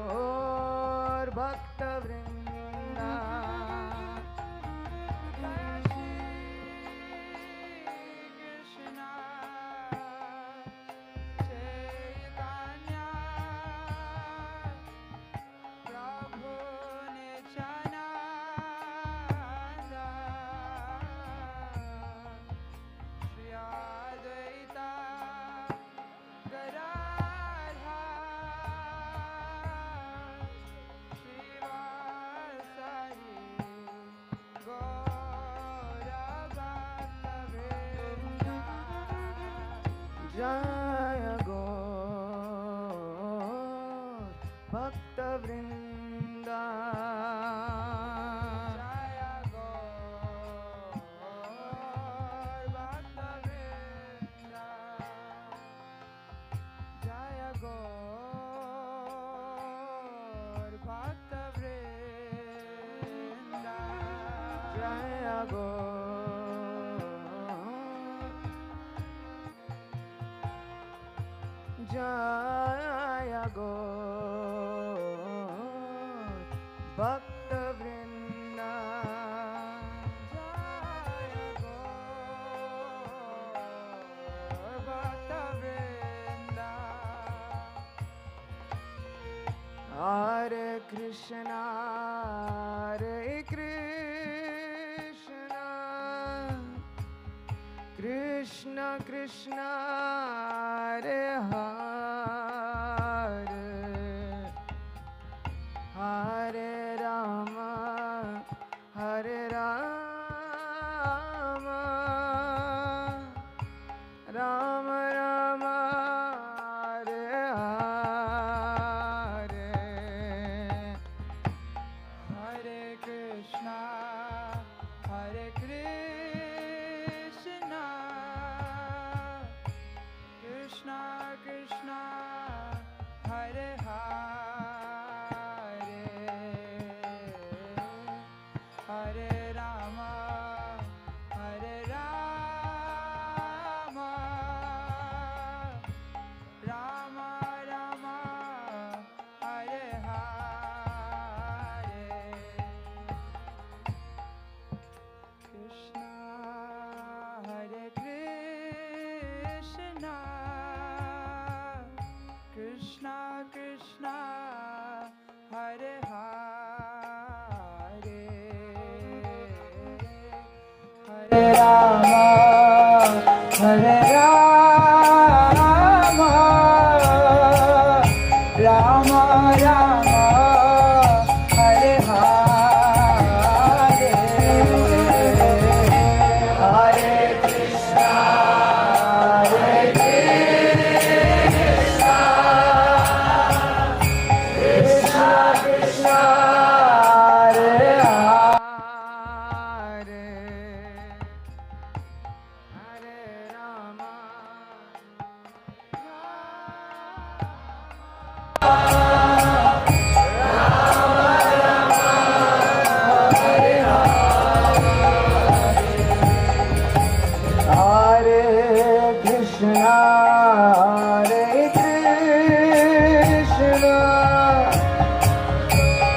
गौर भक्त वृंदा जय गौर भक्त वृंदा जय गौर भक्त वृंदा जय गौर भक्त वृंदा जय गौर जय गौर भक्त वृंदा जय गौर भक्त वृंदा हरे कृष्णा कृष्ण कृष्ण हरे हरे राम राम राम हरे हरे हरे कृष्णा कृष्णा कृष्णा हरे हरे हरे राम राम राम हरे हरे कृष्णा हरे Krishna Krishna Krishna Hare Hare Hare Ram Ram Ram Hare Hare Hare Krishna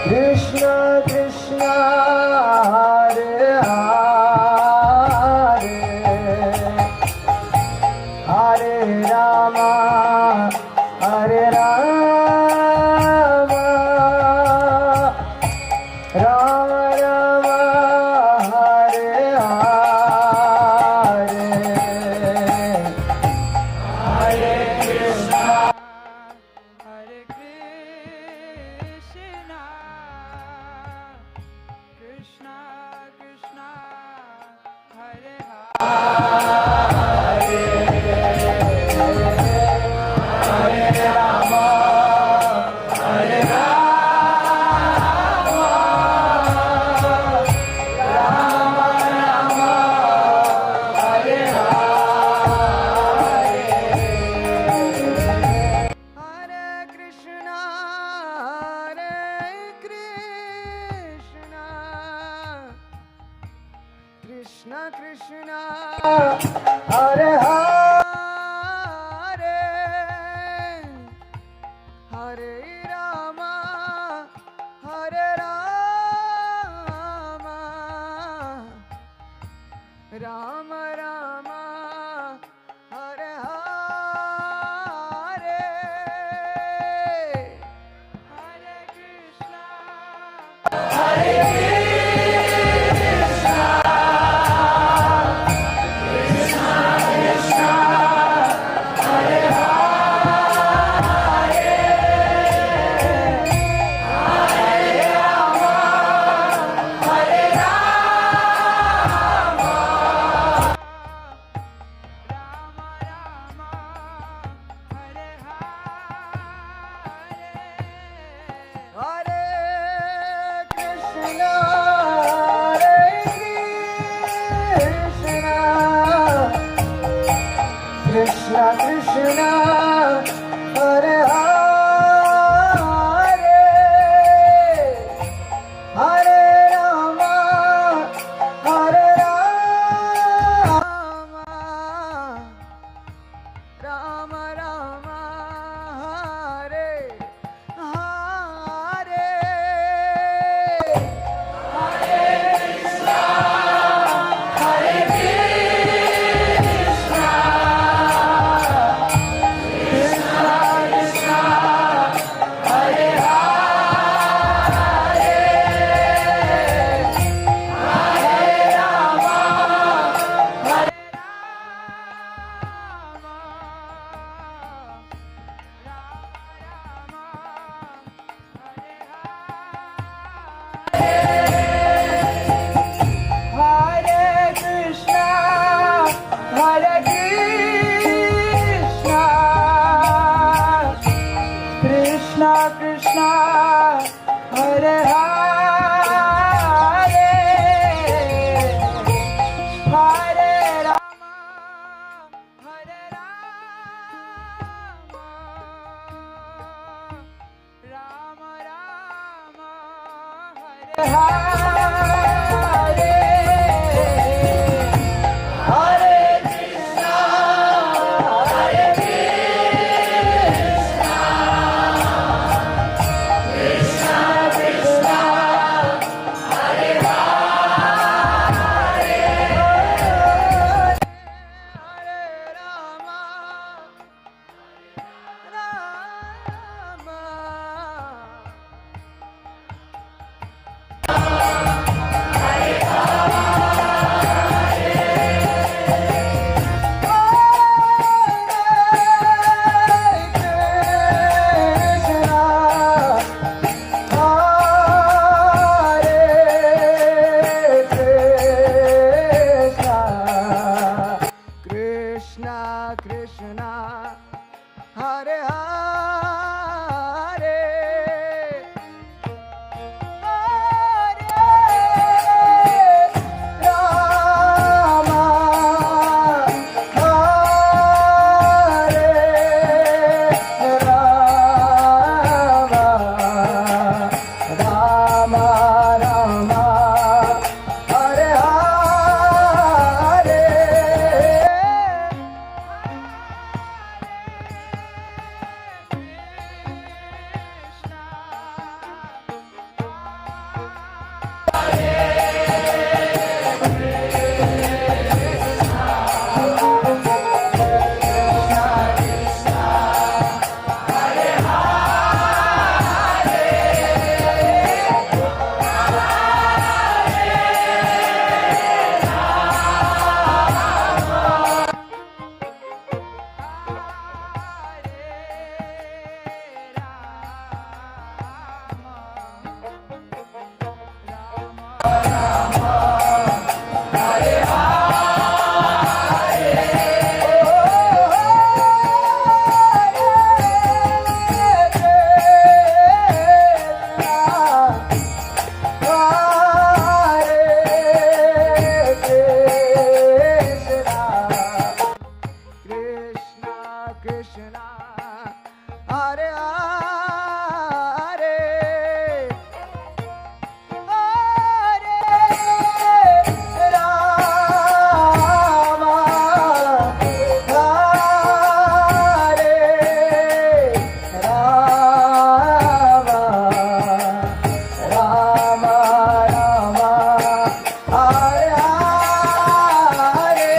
Krishna Krishna Hare Hare Hare Ram Ram Ram Hare Hare Hare Krishna Krishna Krishna Hare Hare Krishna Hare Hare Hare Rama Hare Rama Rama Rama Hare Hare Hare Krishna, Hare Krishna, Krishna Krishna, Hare Hare, Hare Rama, Hare Rama, Rama Rama, Hare Hare. Krishna Krishna Hare Hare Hare Rama Hare Rama Rama Rama Hare Hare Krishna Hare Hare Hare Rama Hare Rama Rama Rama Hare Hare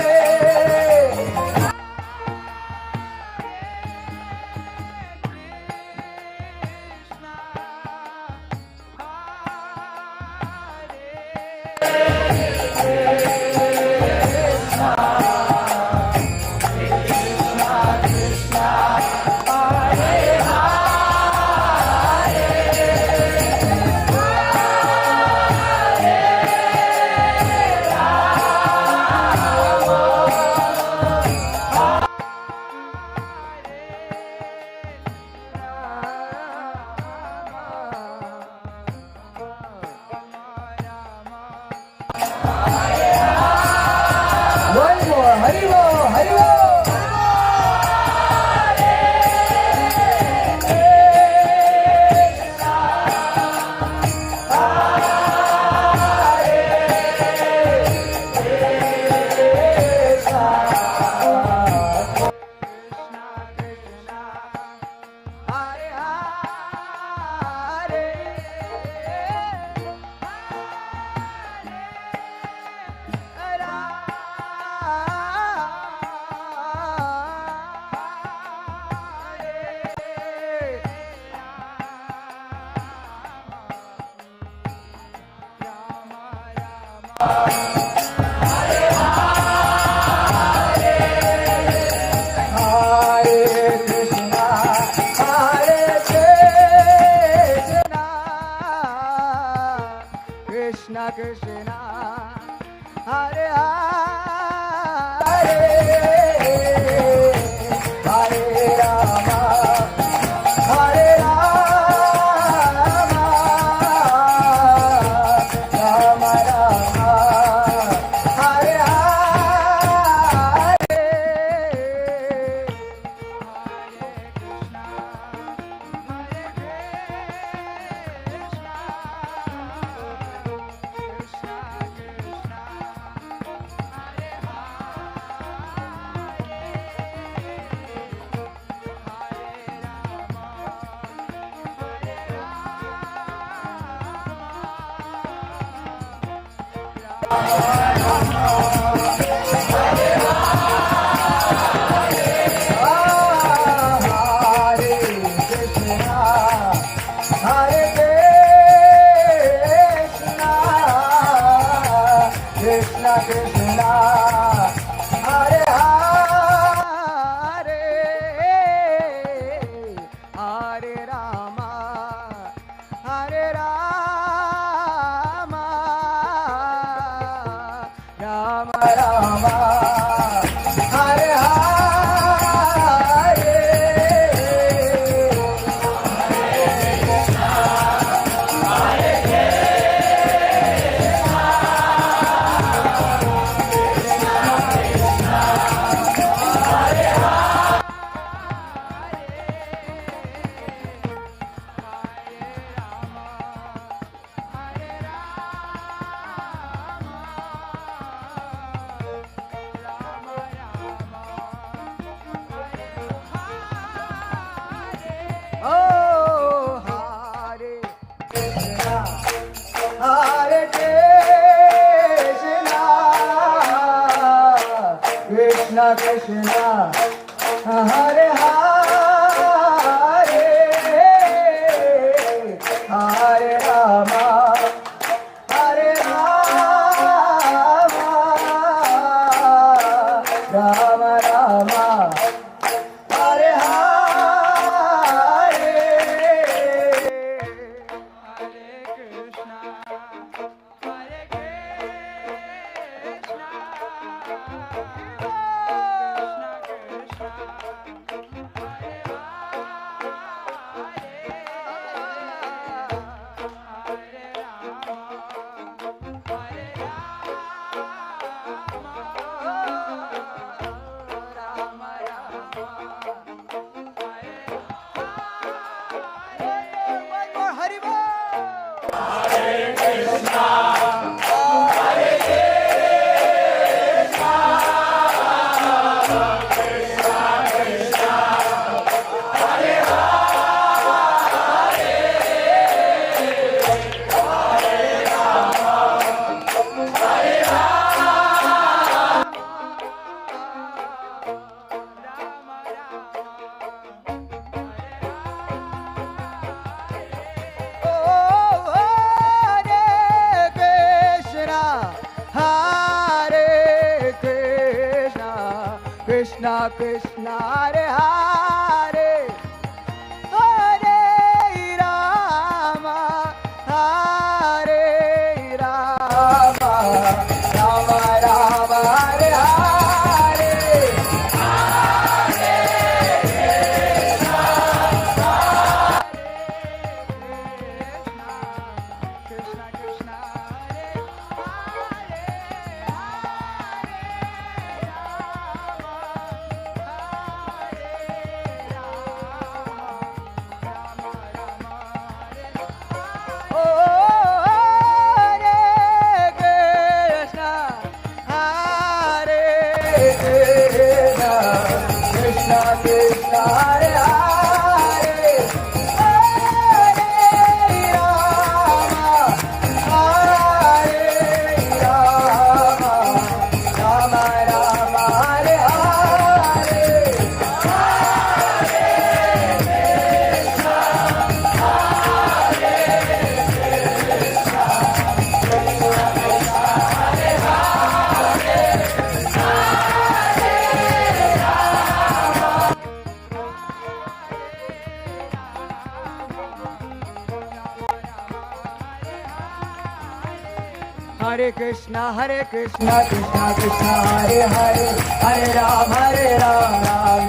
Hare Krishna, Krishna Krishna, Hare Hare, Hare Ram, Ram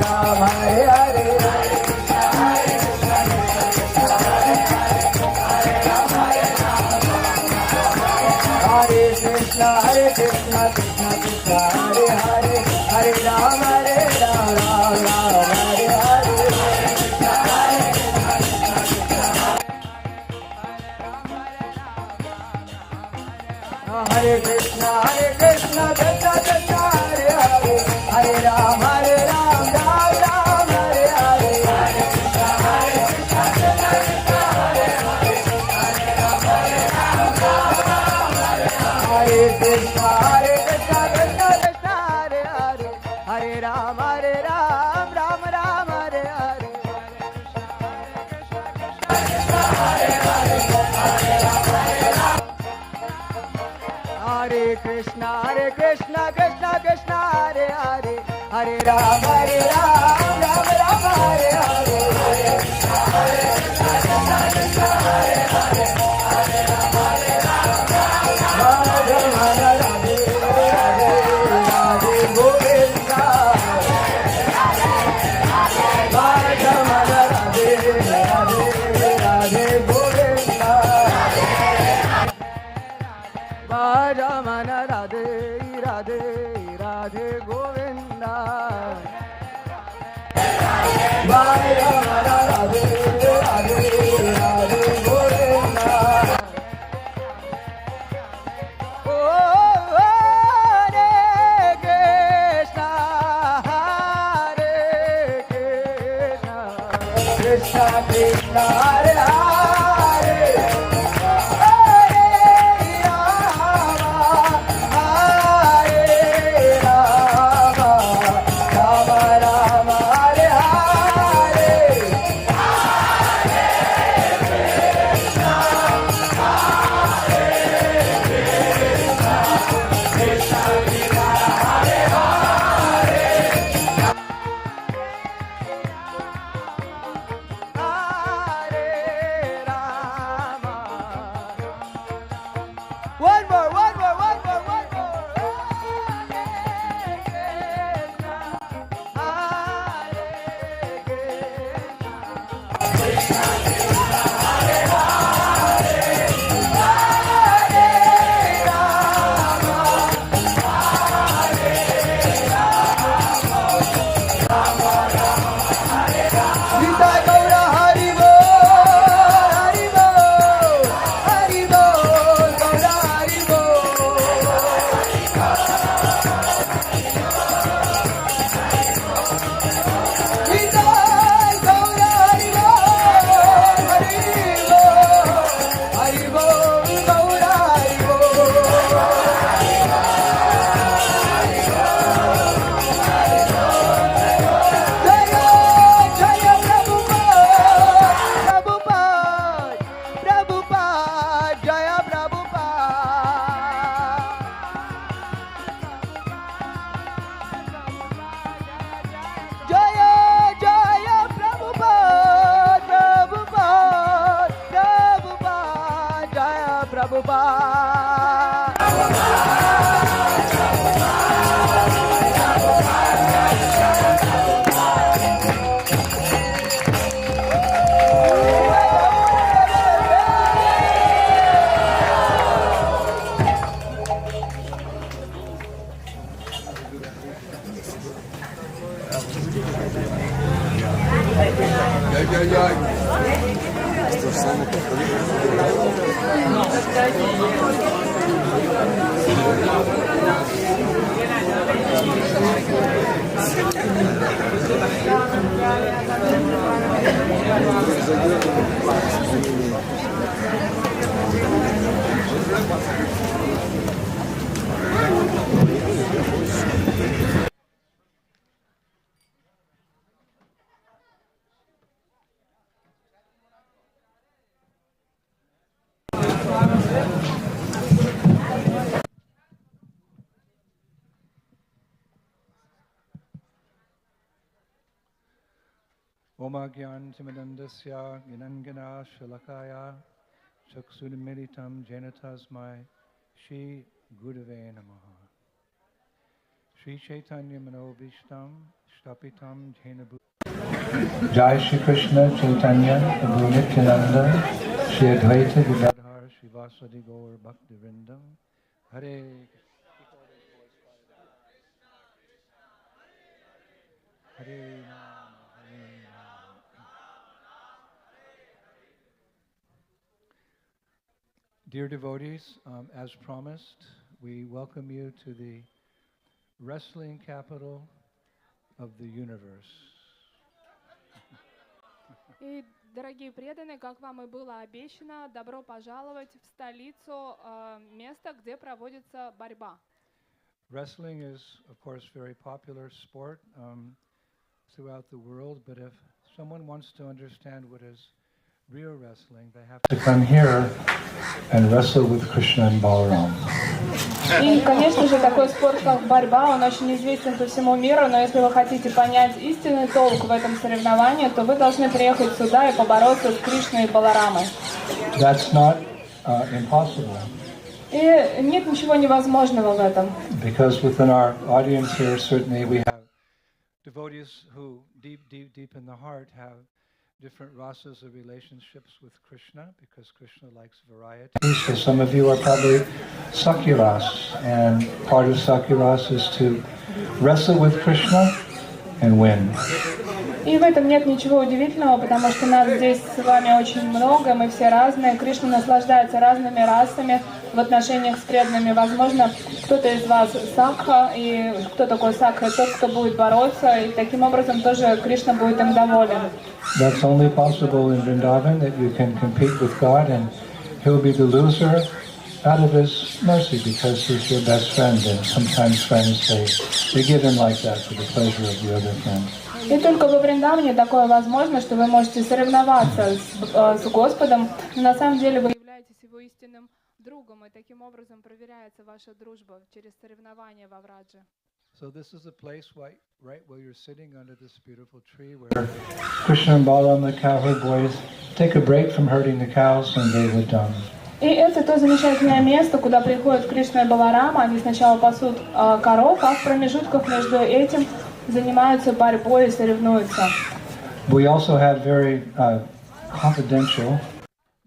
Ram, Hare Hare. Hare Krishna, Krishna Krishna, Hare Hare, Hare Ram, Ram Ram, Hare Hare. Hare Krishna, Krishna Krishna, Hare Hare, Hare Ram, Ram Ram, Hare Hare. Hare Krishna, Krishna Krishna, Hare Hare, Hare Ram, Ram Ram, Hare Hare. Hare Krishna, Krishna Krishna, Hare Hare, Hare Ram, Ram Ram, Hare Hare. Ramana Radhe Radhe Radhe Govinda. Ramana Radhe Radhe Radhe Govinda. Oh, Hare Krishna, Hare Krishna, Krishna Krishna, Hare Hare. Omagyan Simadandasya Ginangana Shalakaya Chaksunimilitam Janatasmai Shri Gurave Namaha. Shri Chaitanya Manobishtam Shtapitam Jena Bhu. Jai Shri Krishna Chaitanya Prabhu Nityananda Shri Advaita Gadadhar Shri Vasadi Gaur Bhakti Vrindam Hare Hare Ram, Hare Ram. Dear devotees, as promised, we welcome you to the wrestling capital of the universe. И, дорогие преданные, как вам и было обещано, добро пожаловать в столицу, место, где проводится борьба. Wrestling is, of course, very popular sport throughout the world, but if someone wants to understand what is real wrestling, they have to come here and wrestle with Krishna and Balaram. И, конечно же, такой спорт, как борьба, он очень известен по всему миру, но если вы хотите понять истинный толк в этом соревновании, то вы должны приехать сюда и побороться с Кришной и Баларамой. That's not impossible. И нет ничего невозможного в этом. Because within our audience here, certainly we have devotees who deep in the heart have different rasas of relationships with Krishna, because Krishna likes variety. So some of you are probably Sakyaras, and part of Sakyaras is to wrestle with Krishna and win. И в этом нет ничего удивительного, потому что нас здесь с вами очень много, мы все разные. Кришна наслаждается разными расами в отношениях с преданными. Возможно, кто-то из вас сакха, и кто такой сакха? Тот, кто будет бороться, и таким образом тоже Кришна будет им доволен. That's only possible in Vrindavan, that you can compete with God, and He'll be the loser out of His mercy, because He's your best friend, and sometimes friends, they give in like that for the pleasure of the other friend. И только во Вриндаване такое возможно, что вы можете соревноваться с Господом, но на самом деле вы являетесь Его истинным другом, и таким образом проверяется ваша дружба через соревнования во Врадже. So this is a place right where you're sitting under this beautiful tree, where Krishna and Balaram, the cowherd boys, take a break from herding the cows, and they would И это то замечательное место, куда приходят Кришна и Баларама. Они сначала пасут коров, а в промежутках между этим занимаются борьбой и соревнуются. We also have very confidential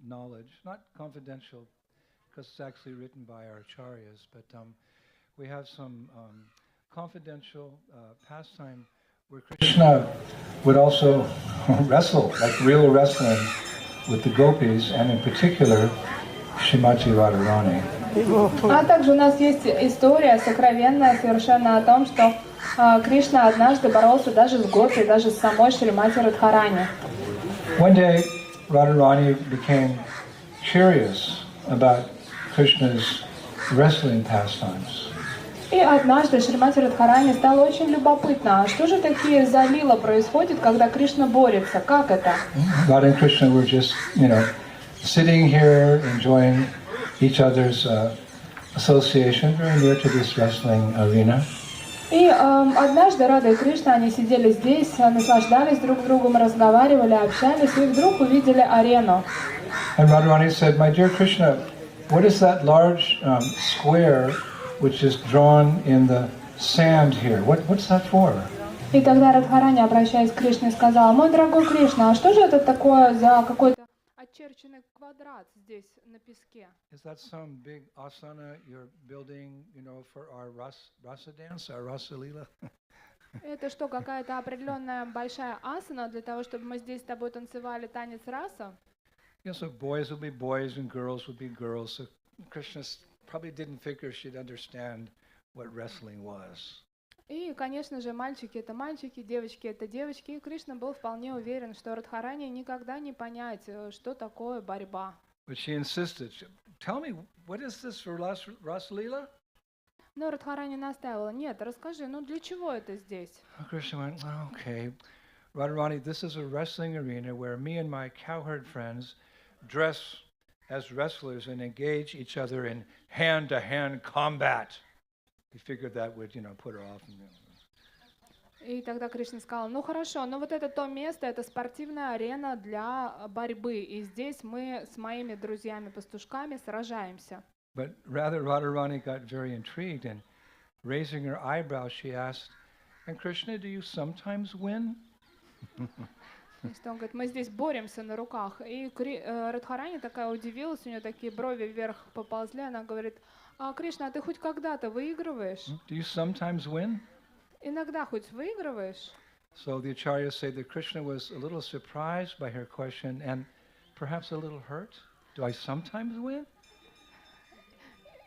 knowledge, not confidential because it's actually written by our acharyas, but we have some confidential pastime where Krishna would also wrestle, like real wrestling, with the gopis, and in particular, Srimati Radharani. А также у нас есть история сокровенная совершенно о том, что Кришна однажды боролся даже с гопи, даже с самой Шримати Радхарани. One day, Radharani became curious about Krishna's wrestling pastimes. И однажды Шримати Радхарани стало очень любопытно, а что же такие за лила происходит, когда Кришна борется? Как это? Radha and Krishna were just, sitting here, enjoying each other's association, very near to this wrestling arena. И однажды Рада и Кришна, они сидели здесь, наслаждались друг другом, разговаривали, общались, и вдруг увидели арену. And Radharani said, "My dear Krishna, what is that large square which is drawn in the sand here? What's that for?" И тогда Радхарани, обращаясь к Кришне, сказала: «Мой дорогой Кришна, а что же это такое за какой-то очерченный квадрат здесь на песке?» Is that some big asana you're building, for our rasa dance, our rasa lila? Это что, какая-то определенная большая асана для того, чтобы мы здесь с тобой танцевали танец раса? Yes, so boys would be boys and girls would be girls. So Krishna probably didn't figure she'd understand what wrestling was. И, конечно же, мальчики — это мальчики, девочки — это девочки. И Кришна был вполне уверен, что Радхарани никогда не понять, что такое борьба. But she insisted, "Tell me, what is this for Rasa Lila?" Но Радхарани настаивала: «Нет, расскажи, для чего это здесь?» Krishna went, "Okay, Radharani, this is a wrestling arena where me and my cowherd friends dress as wrestlers and engage each other in hand-to-hand combat." He figured that would, put her off. И тогда Кришна сказал: хорошо, вот это то место, это спортивная арена для борьбы, и здесь мы с моими друзьями-пастушками сражаемся. But rather, Radharani got very intrigued, and raising her eyebrows, she asked, "And Krishna, do you sometimes win?" То есть он говорит, мы здесь боремся на руках. И Радхарани такая удивилась, у нее такие брови вверх поползли. Она говорит, Кришна, а ты хоть когда-то выигрываешь? Do you sometimes win? Иногда хоть выигрываешь? So the acharyas say that Krishna was a little surprised by her question and perhaps a little hurt. Do I sometimes win?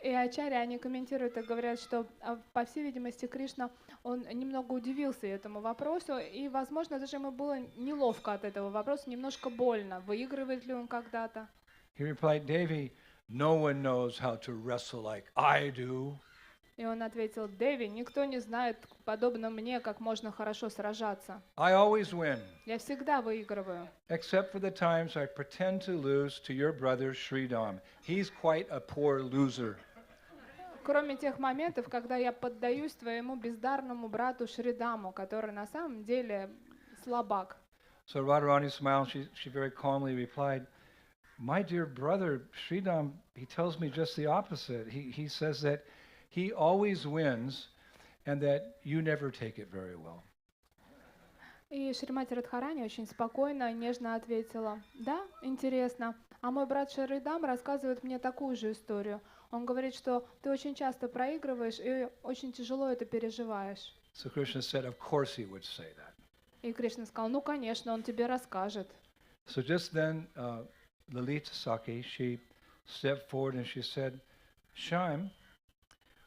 И ачарьи, они комментируют и говорят, что, по всей видимости, Кришна, он немного удивился этому вопросу, и, возможно, даже ему было неловко от этого вопроса, немножко больно. Выигрывает ли он когда-то? He replied, Devi, no one knows how to wrestle like I do. И он ответил, Деви, никто не знает, подобно мне, как можно хорошо сражаться. I always win, Я всегда выигрываю. except for the times I pretend to lose to your brother Sridham. He's quite a poor loser. Кроме тех моментов, когда я поддаюсь твоему бездарному брату Шридаму, который на самом деле слабак. So Radharani smiled. She very calmly replied, my dear brother Sridham, he tells me just the opposite. He says that he always wins and that you never take it very well. И Шримати Радхарани очень спокойно и нежно ответила, да, интересно, а мой брат Шридам рассказывает мне такую же историю. Он говорит, что ты очень часто проигрываешь и очень тяжело это переживаешь. So Krishna said, of course he would say that. И Кришна сказал, ну, конечно, он тебе расскажет. So just then, Lalita Saki, she stepped forward and she said, Shyam,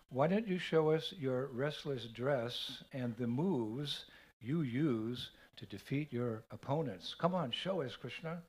why don't you show us your wrestler's dress and the moves you use to defeat your opponents? Come on, show us, Krishna.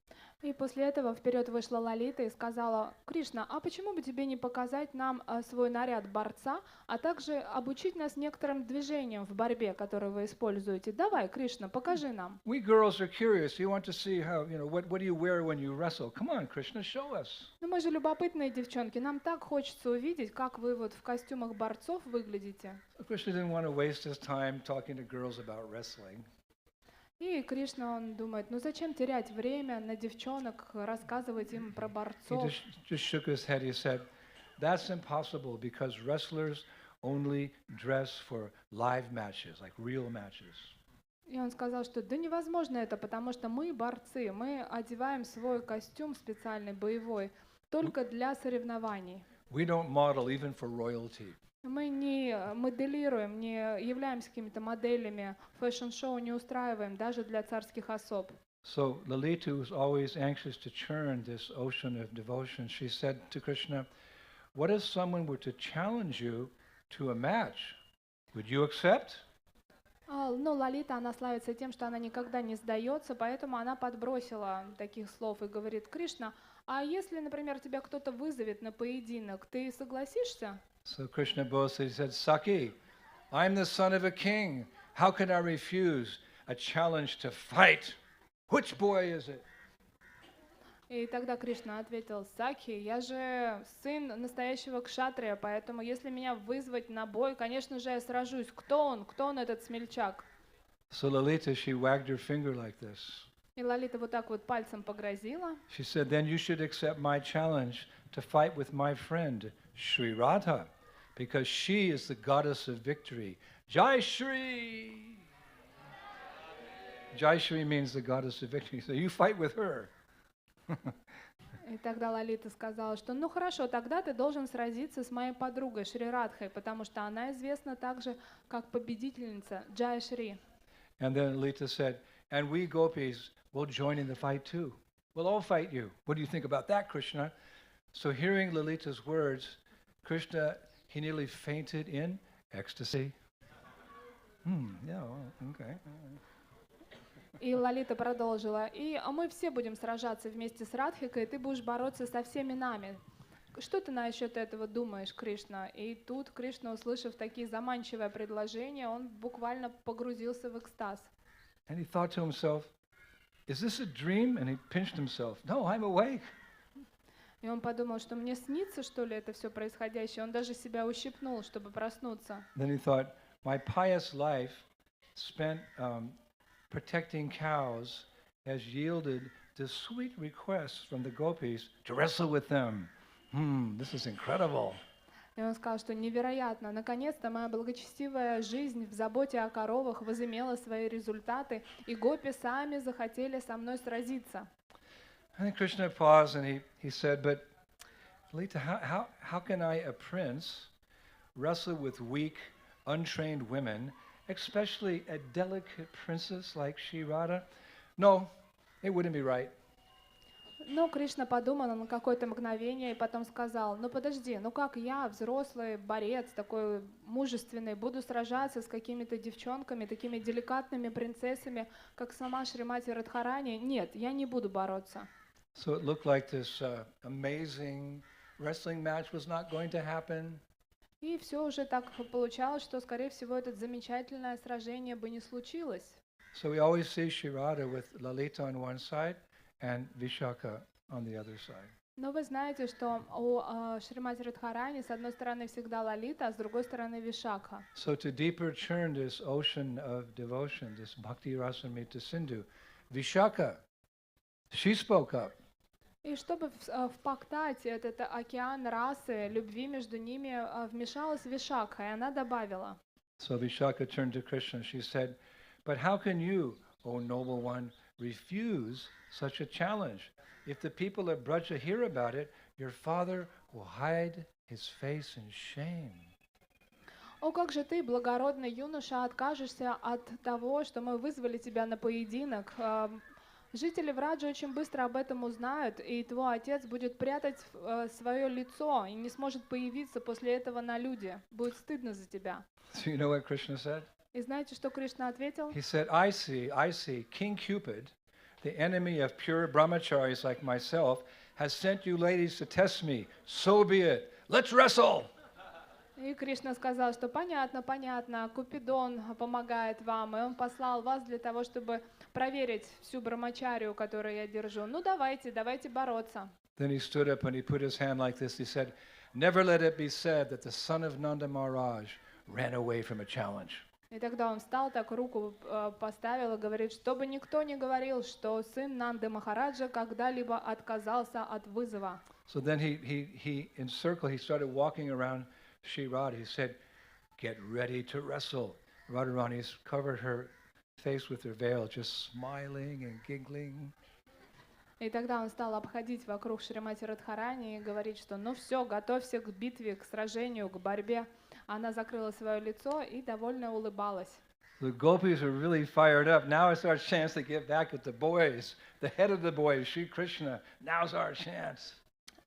И после этого вперед вышла Лалита и сказала, Кришна, а почему бы тебе не показать нам свой наряд борца, а также обучить нас некоторым движениям в борьбе, которые вы используете? Давай, Кришна, покажи нам. We girls are curious. You want to see how, what do you wear when you wrestle? Come on, Krishna, show us. Ну мы же любопытные девчонки, нам так хочется увидеть, как вы вот в костюмах борцов выглядите. So Krishna didn't want to waste his time talking to girls about wrestling. И Кришна, он думает, ну зачем терять время на девчонок, рассказывать им про He борцов? just shook his head. He said, that's impossible because wrestlers only dress for live matches, like real matches. И он сказал, что да невозможно это, потому что мы борцы, мы одеваем свой костюм специальный, боевой, только для соревнований. We don't model even for royalty. Мы не моделируем, не являемся какими-то моделями, фэшн-шоу не устраиваем, даже для царских особ. So Lalita, who's always anxious to churn this ocean of devotion, she said to Krishna, what if someone were to challenge you to a match? Would you accept? Но Лалита, она славится тем, что она никогда не сдается, поэтому она подбросила таких слов и говорит, Кришна, а если, например, тебя кто-то вызовет на поединок, ты согласишься? So Krishna boasted, he said, Saki, I'm the son of a king. How can I refuse a challenge to fight? Which boy is it? И тогда Кришна ответил, Саки, я же сын настоящего кшатрия, поэтому если меня вызвать на бой, конечно же, я сражусь. Кто он этот смельчак? So Lalita, she wagged her finger like this. И Лалита вот так вот пальцем погрозила. She said, then you should accept my challenge to fight with my friend, Sri Radha, because she is the goddess of victory. Jai Shri! Jai Shri means the goddess of victory. So you fight with her. И тогда Лалита сказала, что ну хорошо, тогда ты должен сразиться с моей подругой Шри Радхой, потому что она известна также как победительница Джая Шри. And then Lalita said, and we gopis will join in the fight too. We'll all fight you. What do you think about that, Krishna? So hearing Lalita's words, Krishna, he nearly fainted in ecstasy. Yeah, well, okay. И Лалита продолжила, а мы все будем сражаться вместе с Радхикой, и ты будешь бороться со всеми нами. Что ты насчет этого думаешь, Кришна? И тут Кришна, услышав такие заманчивые предложения, он буквально погрузился в экстаз. And he thought to himself, is this a dream? And he pinched himself. No, I'm awake. И он подумал, что мне снится, что ли, это все происходящее. Он даже себя ущипнул, чтобы проснуться. Then he thought, my pious life spent protecting cows has yielded this sweet request from the gopis to wrestle with them. this is incredible. И он сказал, что невероятно, наконец-то моя благочестивая жизнь в заботе о коровах возымела свои результаты, и гопи сами захотели со мной сразиться. And then Krishna paused and he said, but Lalita, how can I, a prince, wrestle with weak, untrained women, especially a delicate princess like Shri Radha? No, it wouldn't be right. Но Кришна подумал на какое-то мгновение и потом сказал, ну подожди, ну как я, взрослый борец, такой мужественный, буду сражаться с какими-то девчонками, такими деликатными принцессами, как сама Шримати Радхарани? Нет, я не буду бороться. So it looked like this amazing wrestling match was not going to happen. И все уже так получалось, что, скорее всего, это замечательное сражение бы не случилось. So we always see Shri Radha with Lalita on one side and Vishaka on the other side. Но вы знаете, что у Шримати Радхарани с одной стороны всегда Лалита, а с другой стороны Вишакха. So to deeper churn this ocean of devotion, this Bhakti Rasamrita Sindhu, Vishaka, she spoke up. И чтобы впактать этот океан расы, любви между ними, вмешалась Вишакха, и она добавила. So Vishaka turned to Krishna. She said, but how can you, O noble one, refuse such a challenge? If the people of Braja hear about it, your father will hide his face in shame. О, как же ты, благородный юноша, откажешься от того, что мы вызвали тебя на поединок? Жители Враджи очень быстро об этом узнают, и твой отец будет прятать свое лицо и не сможет появиться после этого на люди. Будет стыдно за тебя. So you know what Krishna said? И знаете, что Кришна ответил? He said, I see, King Cupid, the enemy of pure brahmacharis like myself, has sent you ladies to test me. So be it. Let's wrestle. И Кришна сказал, что понятно, Купидон помогает вам, и он послал вас для того, чтобы проверить всю брамачарию, которую я держу. Ну давайте бороться. Then he stood up and he put his hand like this. He said, never let it be said that the son of Nanda Maharaj ran away from a challenge. И тогда он встал, так руку поставил и говорит, чтобы никто не говорил, что сын Нанды Махараджа когда-либо отказался от вызова. So then he in circle, he started walking around Shri Radha. He said, get ready to wrestle. Radharani covered her face with her veil, just smiling and giggling. И тогда он стал обходить вокруг Шримати Радхарани и говорить, что ну все, готовься к битве, к сражению, к борьбе. Она закрыла свое лицо и довольно улыбалась. The gopis are really fired up. Now it's our chance to get back at the boys. The head of the boys, Shri Krishna. Now's our chance.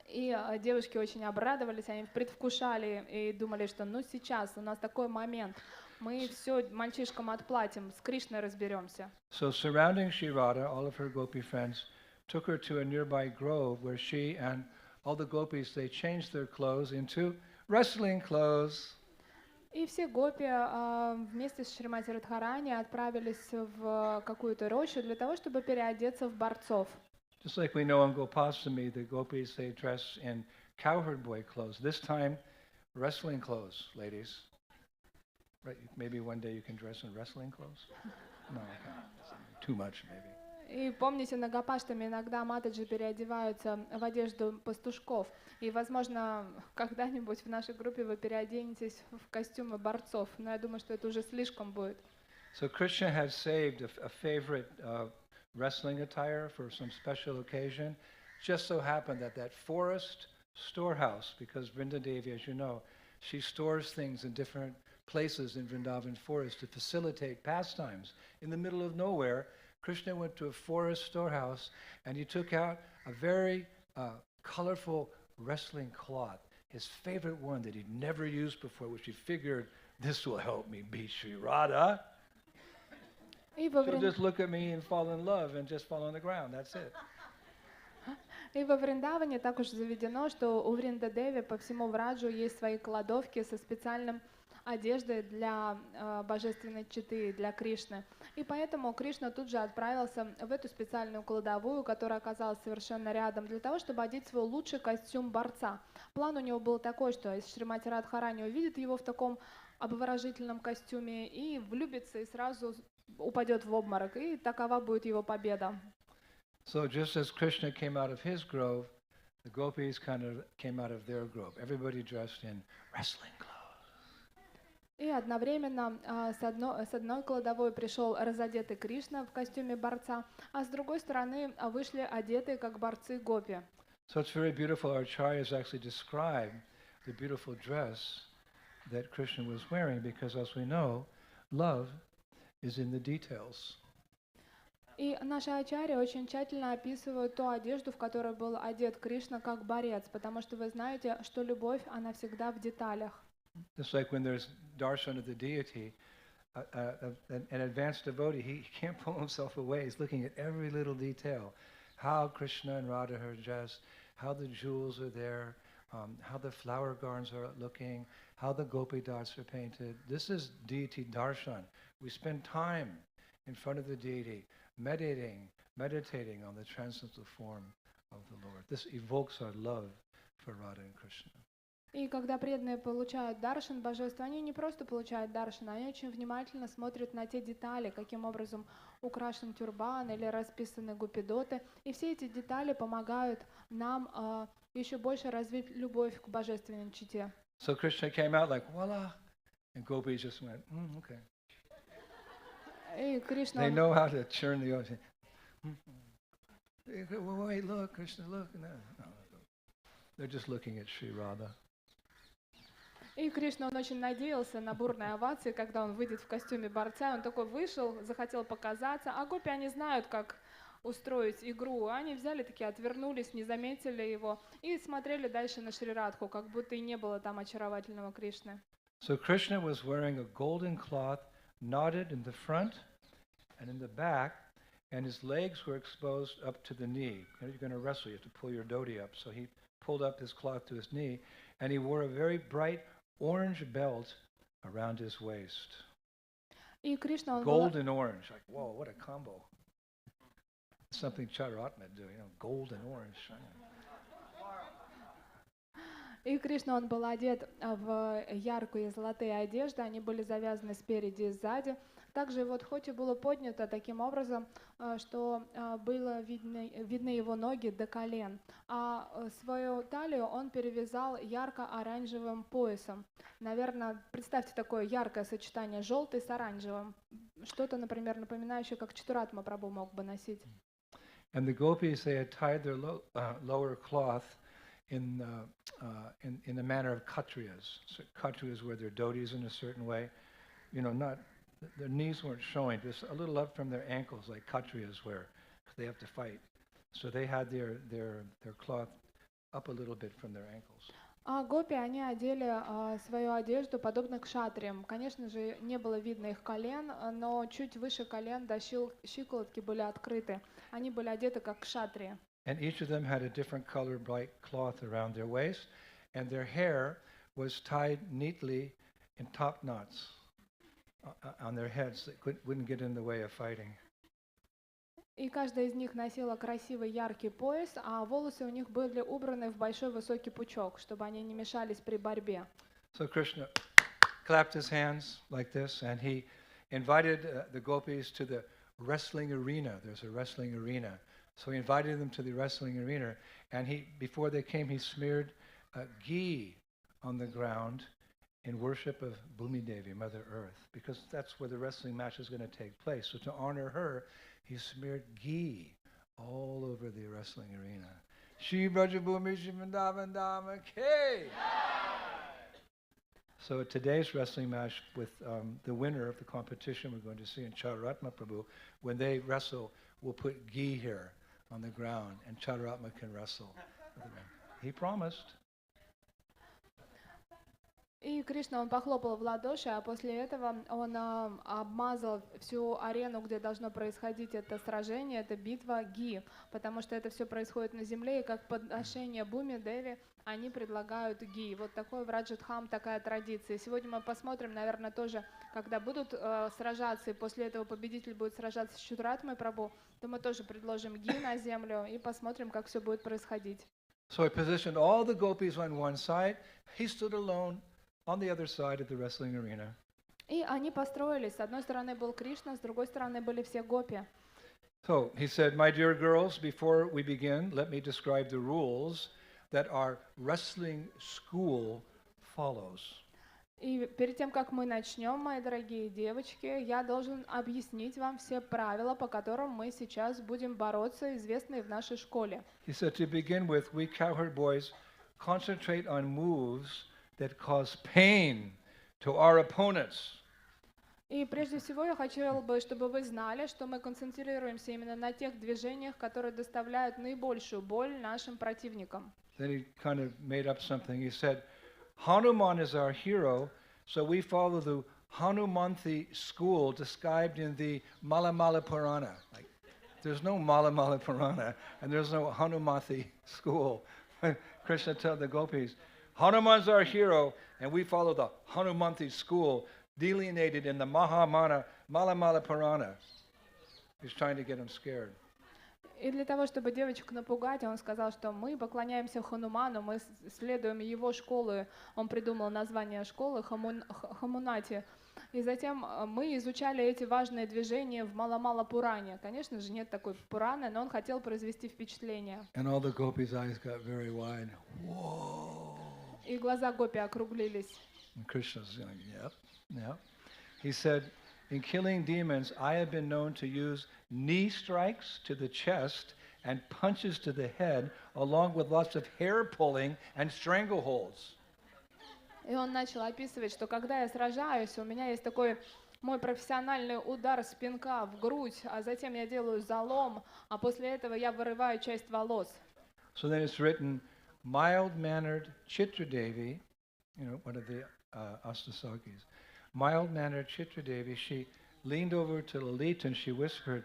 И девушки очень обрадовались, они предвкушали и думали, что ну сейчас у нас такой момент. Мы все мальчишкам отплатим, с Кришной разберемся. So surrounding Shri Radha, all of her gopi friends took her to a nearby grove where she and all the gopis, they changed their clothes into wrestling clothes. И все гопи вместе с Шримати Радхарани отправились в какую-то рощу для того, чтобы переодеться в борцов. Just like we know in Gopastami, the gopis, they dress in cowherd boy clothes. This time, wrestling clothes, ladies. Right? Maybe one day you can dress in wrestling clothes? No, I can't. Too much, maybe. И помните, на Гопаштаме иногда матаджи переодеваются в одежду пастушков. И, возможно, когда-нибудь в нашей группе вы переоденетесь в костюмы борцов. Но я думаю, что это уже слишком будет. So Krishna had saved a favorite wrestling attire for some special occasion. Just so happened that that forest storehouse, because Vrindadevi, as you know, she stores things in different places in Vrindavan forest to facilitate pastimes. In the middle of nowhere, Krishna went to a forest storehouse and he took out a very colorful wrestling cloth, his favorite one that he'd never used before, which he figured, this will help me beat Sri Radha. She'll just look at me and fall in love and just fall on the ground. That's it. И во Вриндаване так уж заведено, что у Вриндадеви по всему Враджу есть свои кладовки со специальным одеждой для божественной читы, для Кришны. И поэтому Кришна тут же отправился в эту специальную кладовую, которая оказалась совершенно рядом, для того, чтобы одеть свой лучший костюм борца. План у него был такой, что если Шримати Радхарани увидит его в таком обворожительном костюме и влюбится, и сразу упадет в обморок, и такова будет его победа. So just as Krishna came out of his grove, the gopis kind of came out of their group. Everybody dressed in wrestling clothes. И одновременно с одной кладовой пришел разодетый Кришна в костюме борца, а с другой стороны вышли одетые как борцы гопи. So it's very beautiful. Our acharyas actually describe the beautiful dress that Krishna was wearing because, as we know, love is in the details. И наши ачарьи очень тщательно описывают ту одежду, в которой был одет Кришна как борец, потому что вы знаете, что любовь, она всегда в деталях. Just like when there's darshan of the deity, an advanced devotee, he can't pull himself away. He's looking at every little detail. How Krishna and Radha are dressed, how the jewels are there, how the flower garlands are looking, how the gopi dots are painted. This is deity darshan. We spend time in front of the deity, meditating on the transcendental form of the Lord. This evokes our love for Radha and Krishna. И когда преданные получают даршан божества, они не просто получают даршан, они очень внимательно смотрят на те детали, каким образом украшен тюрбан или расписаны гупидоты. И все эти детали помогают нам еще больше развить любовь к божественной чите. So Krishna came out like, voila, and gopis just went, okay. И Кришна, They know how to churn the ocean. Wait, look, Krishna, look. No. They're just looking at Sri Radha. И Кришна, он очень надеялся на бурные овации, когда он выйдет в костюме борца. Он такой вышел, захотел показаться, а гопи, они знают, как устроить игру. Они взяли, такие отвернулись, не заметили его и смотрели дальше на Шри Радху, как будто и не было там очаровательного Кришны. So Krishna was wearing a golden cloth knotted in the front and in the back, and his legs were exposed up to the knee. You're going to wrestle, you have to pull your dhoti up. So he pulled up his cloth to his knee, and he wore a very bright orange belt around his waist. И Кришна, он Gold and orange. Like, whoa, what a combo. Something Chaturanga do, gold and orange. И Кришна, он был одет в яркие золотые одежды, они были завязаны спереди и сзади. Также вот хоть и было поднято таким образом, что было видны его ноги до колен, а свою талию он перевязал ярко-оранжевым поясом. Наверное, представьте такое яркое сочетание желтый с оранжевым. Что-то, например, напоминающее, как Чатуратма Прабху мог бы носить. And the gopis, they had tied their lower cloth in the manner of Kshatriyas. So Kshatriyas wear their dhotis in a certain way. Not their knees weren't showing, just a little up from their ankles, like Kshatriyas wear, because they have to fight. So they had their cloth up a little bit from their ankles. А гопи, они одели свою одежду подобно кшатриям. Конечно же, не было видно их колен, но чуть выше колен до щиколотки были открыты. Они были одеты как кшатрии. And each of them had a different color bright cloth around their waist, and their hair was tied neatly in top knots on their heads that wouldn't get in the way of fighting. И каждая из них носила красивый яркий пояс, а волосы у них были убраны в большой высокий пучок, чтобы они не мешались при борьбе. So Krishna clapped his hands like this, and he invited the gopis to the wrestling arena. There's a wrestling arena. So he invited them to the wrestling arena, and before they came, he smeared ghee on the ground in worship of Bhumi Devi, Mother Earth, because that's where the wrestling match is going to take place. So to honor her, he smeared ghee all over the wrestling arena. Shri Brajabhumi Shimandavandama K. So at today's wrestling match with the winner of the competition we're going to see in Charuratma Prabhu, when they wrestle, we'll put ghee here on the ground, and Charuratma can wrestle. He promised. И Кришна, он похлопал в ладоши, а после этого он обмазал всю арену, где должно происходить это сражение, это битва ги, потому что это все происходит на земле, и как подношение Бхуми Деви они предлагают ги. Вот такой в Раджатхам такая традиция. Сегодня мы посмотрим, наверное, тоже, когда будут сражаться, и после этого победитель будет сражаться с Чатуратмой Прабху, то мы тоже предложим ги на землю и посмотрим, как все будет происходить. So he positioned all the gopis on one side. He stood alone on the other side of the wrestling arena. И они построились. С одной стороны был Кришна, с другой стороны были все гопи. So he said, my dear girls, before we begin, let me describe the rules that our wrestling school follows. И перед тем, как мы начнем, мои дорогие девочки, я должен объяснить вам все правила, по которым мы сейчас будем бороться, известные в нашей школе. He said, to begin with, we cowherd boys concentrate on moves that cause pain to our opponents. И прежде всего я хотела бы, чтобы вы знали, что мы концентрируемся именно на тех движениях, которые доставляют наибольшую боль нашим противникам. Then he kind of made up something. He said, Hanuman is our hero, so we follow the Hanumanthi school described in the Mala Purana. Like, there's no Mala Purana, and there's no Hanumanthi school. Krishna told the gopis, Hanuman's our hero, and we follow the Hanumanthi school delineated in the Mala Purana. He's trying to get them scared. И для того, чтобы девочек напугать, он сказал, что мы поклоняемся Хануману, мы следуем его школы. Он придумал название школы Хамунати. И затем мы изучали эти важные движения в Мала Пуране. Конечно же, нет такой Пураны, но он хотел произвести впечатление. And all the gopis' eyes got very wide. Whoa! И глаза гопи округлились. And Krishna's going, yep. He said, in killing demons, I have been known to use knee strikes to the chest and punches to the head, along with lots of hair pulling and strangleholds. И он начал описывать, что когда я сражаюсь, у меня есть такой мой профессиональный удар с пинка в грудь, а затем я делаю залом, а после этого я вырываю часть волос. So then it's written, mild-mannered Chitradevi, one of the Astasakis, mild-mannered Chitradevi, she leaned over to Lalita and she whispered,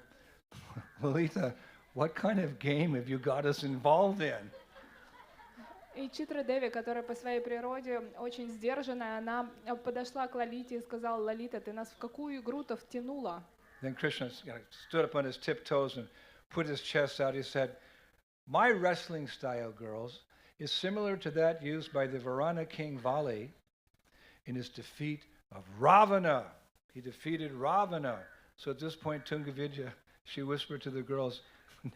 Lalita, what kind of game have you got us involved in? И Читра Деви, которая по своей природе очень сдержанная, она подошла к Лалите и сказала: Лалита, ты нас в какую игру-то втянула? Then Krishna stood up on his tiptoes and put his chest out. He said, my wrestling style, girls, is similar to that used by the Varana king Vali in his defeat of Ravana. He defeated Ravana. So at this point, Tungavidya, she whispered to the girls,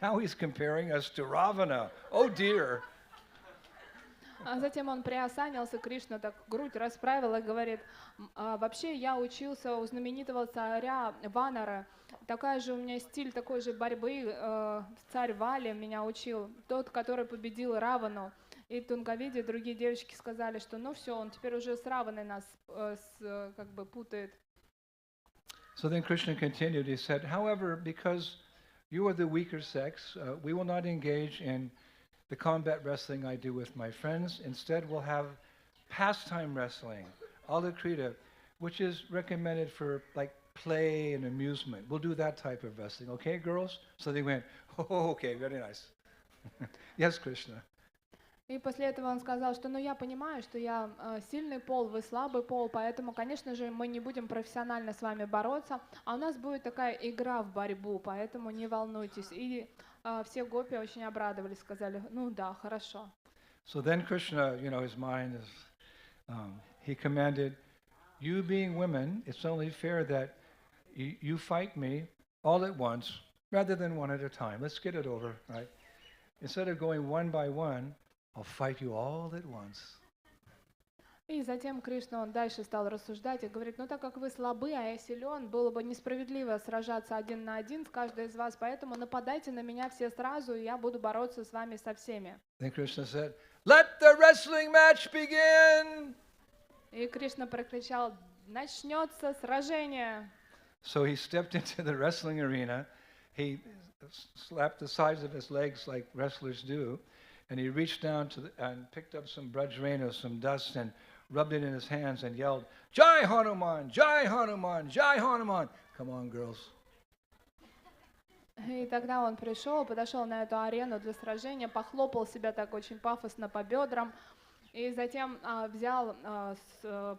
now he's comparing us to Ravana. Oh dear. А затем он приосанился, Кришна так грудь расправил и говорит: вообще я учился у знаменитого царя Ванара. Такая же у меня стиль такой же борьбы, царь Вали меня учил, тот, который победил Равану. И Тунгавиди, другие девочки сказали, что ну все, он теперь уже с Раваной нас как бы путает. So then Krishna continued. He said, however, because you are the weaker sex, we will not engage in the combat wrestling I do with my friends. Instead, we'll have pastime wrestling, alakrita, which is recommended for like play and amusement. We'll do that type of wrestling, okay, girls? So they went, oh, okay, very nice. Yes, Krishna. И после этого он сказал, что ну я понимаю, что я сильный пол, вы слабый пол, поэтому, конечно же, мы не будем профессионально с вами бороться, а у нас будет такая игра в борьбу, поэтому не волнуйтесь. И все гопи очень обрадовались, сказали, ну да, хорошо. So then Krishna, his mind is, he commanded, you being women, it's only fair that you fight me all at once rather than one at a time. Let's get it over, right? Instead of going one by one, I'll fight you all at once. И затем Кришна, он дальше стал рассуждать и говорит, ну так как вы слабы, а я силен, было бы несправедливо сражаться один на один с каждой из вас, поэтому нападайте на меня все сразу, и я буду бороться с вами со всеми. Then Krishna said, let the wrestling match begin! И Кришна прокричал, начнется сражение. So he stepped into the wrestling arena, he slapped the sides of his legs like wrestlers do, and he reached down and picked up some brajrena, some dust, and rubbed it in his hands and yelled, Jai Hanuman, Jai Hanuman, Jai Hanuman. Come on, girls. И тогда он подошел на эту арену для сражения, похлопал себя так очень пафосно по бедрам, и затем взял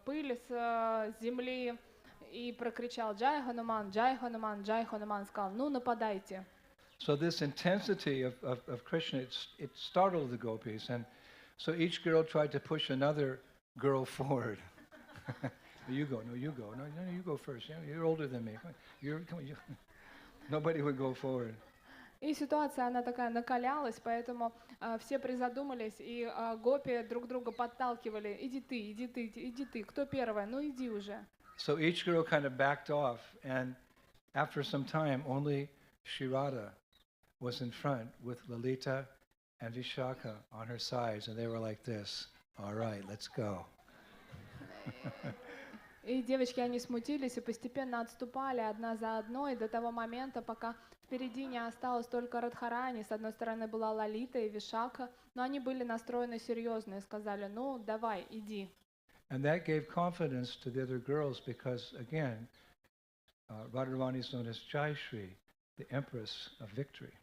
пыль с земли и прокричал Джай Хануман, Джай Хануман, Джай Хануман, сказал, ну нападайте. So this intensity of Krishna, it startled the gopis, and so each girl tried to push another girl forward. You go, no, you go, no, you go first. You're older than me. Come on, Nobody would go forward. И ситуация, она такая накалялась, поэтому все призадумались, и гопи друг друга подталкивали. Иди ты, иди ты, иди ты. Кто первая? Ну иди уже. So each girl kind of backed off, and after some time, only Shirada was in front with Lalita and Vishaka on her sides, and they were like this. All right, let's go. И девочки, они смутились и постепенно отступали одна за одной до того момента, пока впереди не осталось только Радхарани. С одной стороны была Лалита и Вишака, но они были настроены серьезно и сказали, ну давай, иди. And that gave confidence to the other girls because, again, Radharani is known as Jayashri, the Empress of Victory.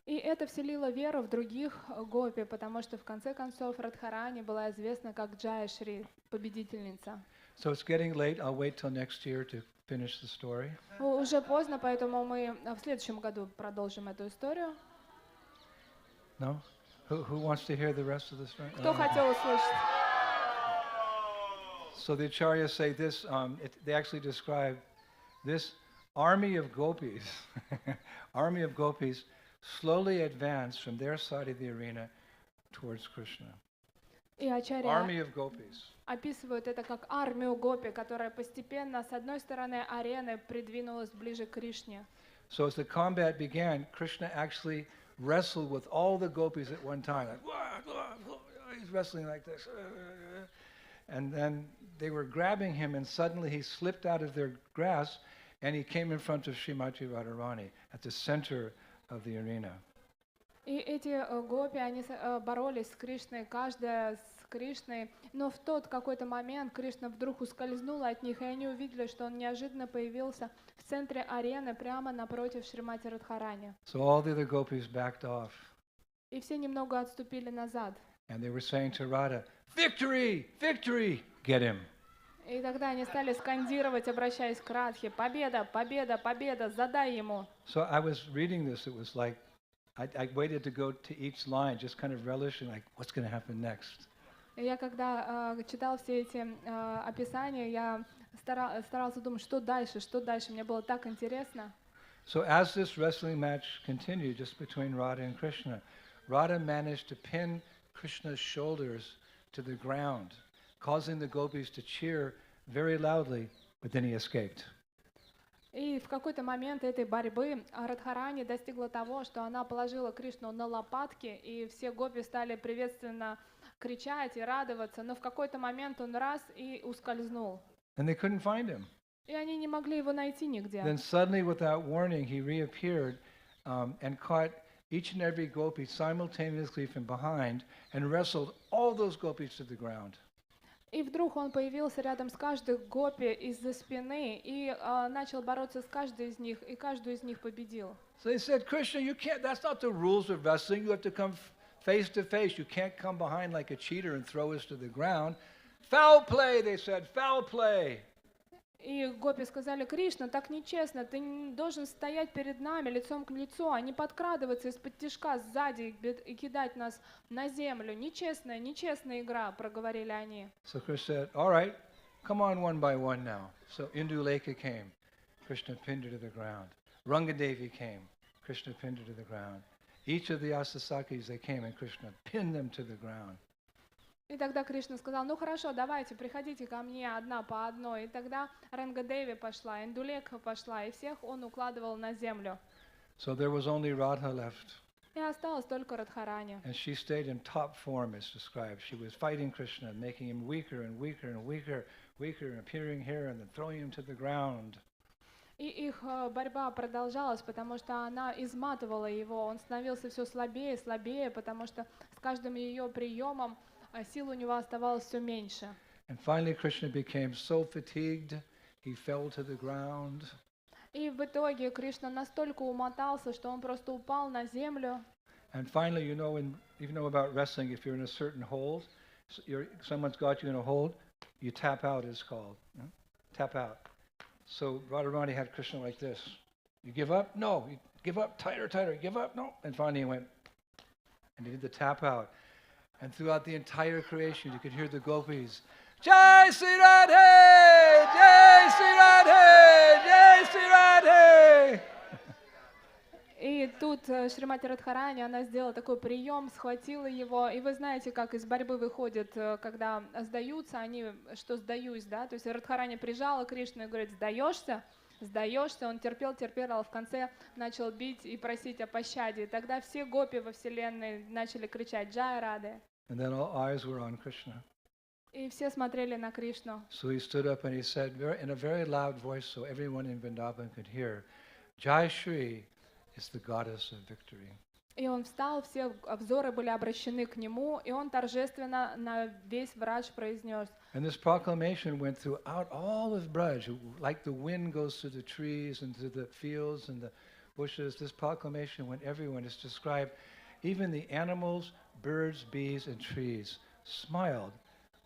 И это вселило веру в других гопи, потому что в конце концов Радхарани была известна как Джайшри, победительница. So it's getting late. I'll wait till next year to finish the story. Уже поздно, поэтому мы в следующем году продолжим эту историю. No? Who wants to hear the rest of the story? Кто хотел услышать? So the acharyas say this, they actually describe this army of gopis, slowly advanced from their side of the arena towards Krishna. И ачарья Army of gopis. описывают это как армию гопи, которая постепенно с одной стороны арены придвинулась ближе к Кришне. So as the combat began, Krishna actually wrestled with all the gopis at one time. Like, he's wrestling like this. And then they were grabbing him, and suddenly he slipped out of their grasp, and he came in front of Srimati Radharani at the center of the arena. И эти гопи, они боролись с Кришной, каждая с Кришной, но в тот какой-то момент Кришна вдруг ускользнул от них, и они увидели, что он неожиданно появился в центре арены, прямо напротив Шримати Радхарани. So all the other gopis backed off. И все немного отступили назад. And they were saying to Radha, "Victory! Victory! Get him!" И тогда они стали скандировать, обращаясь к Радхе: «Победа! Победа! Победа! Задай ему!» So I was reading this, it was like, I waited to go to each line, just kind of relishing, like, what's going to happen next? И я когда читал все эти описания, я старался думать, что дальше, что дальше. Мне было так интересно. So as this wrestling match continued, just between Radha and Krishna, Radha managed to pin Krishna's shoulders to the ground, causing the gopis to cheer very loudly, but then he escaped. И в какой-то момент этой борьбы Радхарани достигла того, что она положила Кришну на лопатки, и все гопи стали приветственно кричать и радоваться, но в какой-то момент он раз и ускользнул. And they couldn't find him. И они не могли его найти нигде. Then suddenly, without warning, he reappeared and caught each and every gopi simultaneously from behind and wrestled all those gopis to the ground. И вдруг он появился рядом с каждой гопи из-за спины и начал бороться с каждой из них, и каждую из них победил. So they said, Krishna, you can't, that's not the rules of wrestling. You have to come face to face. You can't come behind like a cheater and throw us to the ground. Foul play, they said, foul play. И гопи сказали: Кришна, так нечестно, ты должен стоять перед нами лицом к лицу, а не подкрадываться из-под тишка сзади и кидать нас на землю. Нечестная, нечестная игра, проговорили они. So Krishna said, all right, come on one by one now. So Indulekha came, Krishna pinned her to the ground. Rangadevi came, Krishna pinned her to the ground. Each of the Asasakis, they came and Krishna pinned them to the ground. И тогда Кришна сказал: ну хорошо, давайте, приходите ко мне одна по одной. И тогда Рангадеви пошла, Индулекха пошла, и всех он укладывал на землю. So there was only Radha left. И осталась только Радхарани. And she stayed in top form, as described. She was fighting Krishna, making him weaker and weaker and weaker, and appearing here and then throwing him to the ground. И их борьба продолжалась, потому что она изматывала его. Он становился все слабее и слабее, потому что с каждым ее приемом сил у него оставалось все меньше. And finally Krishna became so fatigued, he fell to the ground. И в итоге Кришна настолько умотался, что он просто упал на землю. And finally, you know about wrestling, if you're in a certain hold, someone's got you in a hold, you tap out, it's called. Tap out. So Radharani had Krishna like this. You give up? No. You give up? Tighter, tighter. Give up? No. And finally he went, and he did the tap out. And throughout the entire creation, you could hear the gopis, Jai Sri Radhe! Jai Sri Radhe! Jai Sri Radhe! И тут Шримати Радхарани, она сделала такой прием, схватила его, и вы знаете, как из борьбы выходит, когда сдаются они, что сдаюсь, да, то есть Радхарани прижала Кришну и говорит, сдаешься? Сдаешься, он терпел, а в конце начал бить и просить о пощаде. И тогда все гопи во вселенной начали кричать «Джай Раде». And then all eyes were on Krishna. И все смотрели на Кришну. So he stood up and he said in a very loud voice so everyone in Vrindavan could hear, Jai Shri is the goddess of victory. И он встал, все взоры были обращены к нему, и он торжественно на весь Брадж произнес. And this proclamation went throughout all of Braj, like the wind goes through the trees and through the fields and the bushes. This proclamation went everywhere. It's described, even the animals, birds, bees, and trees smiled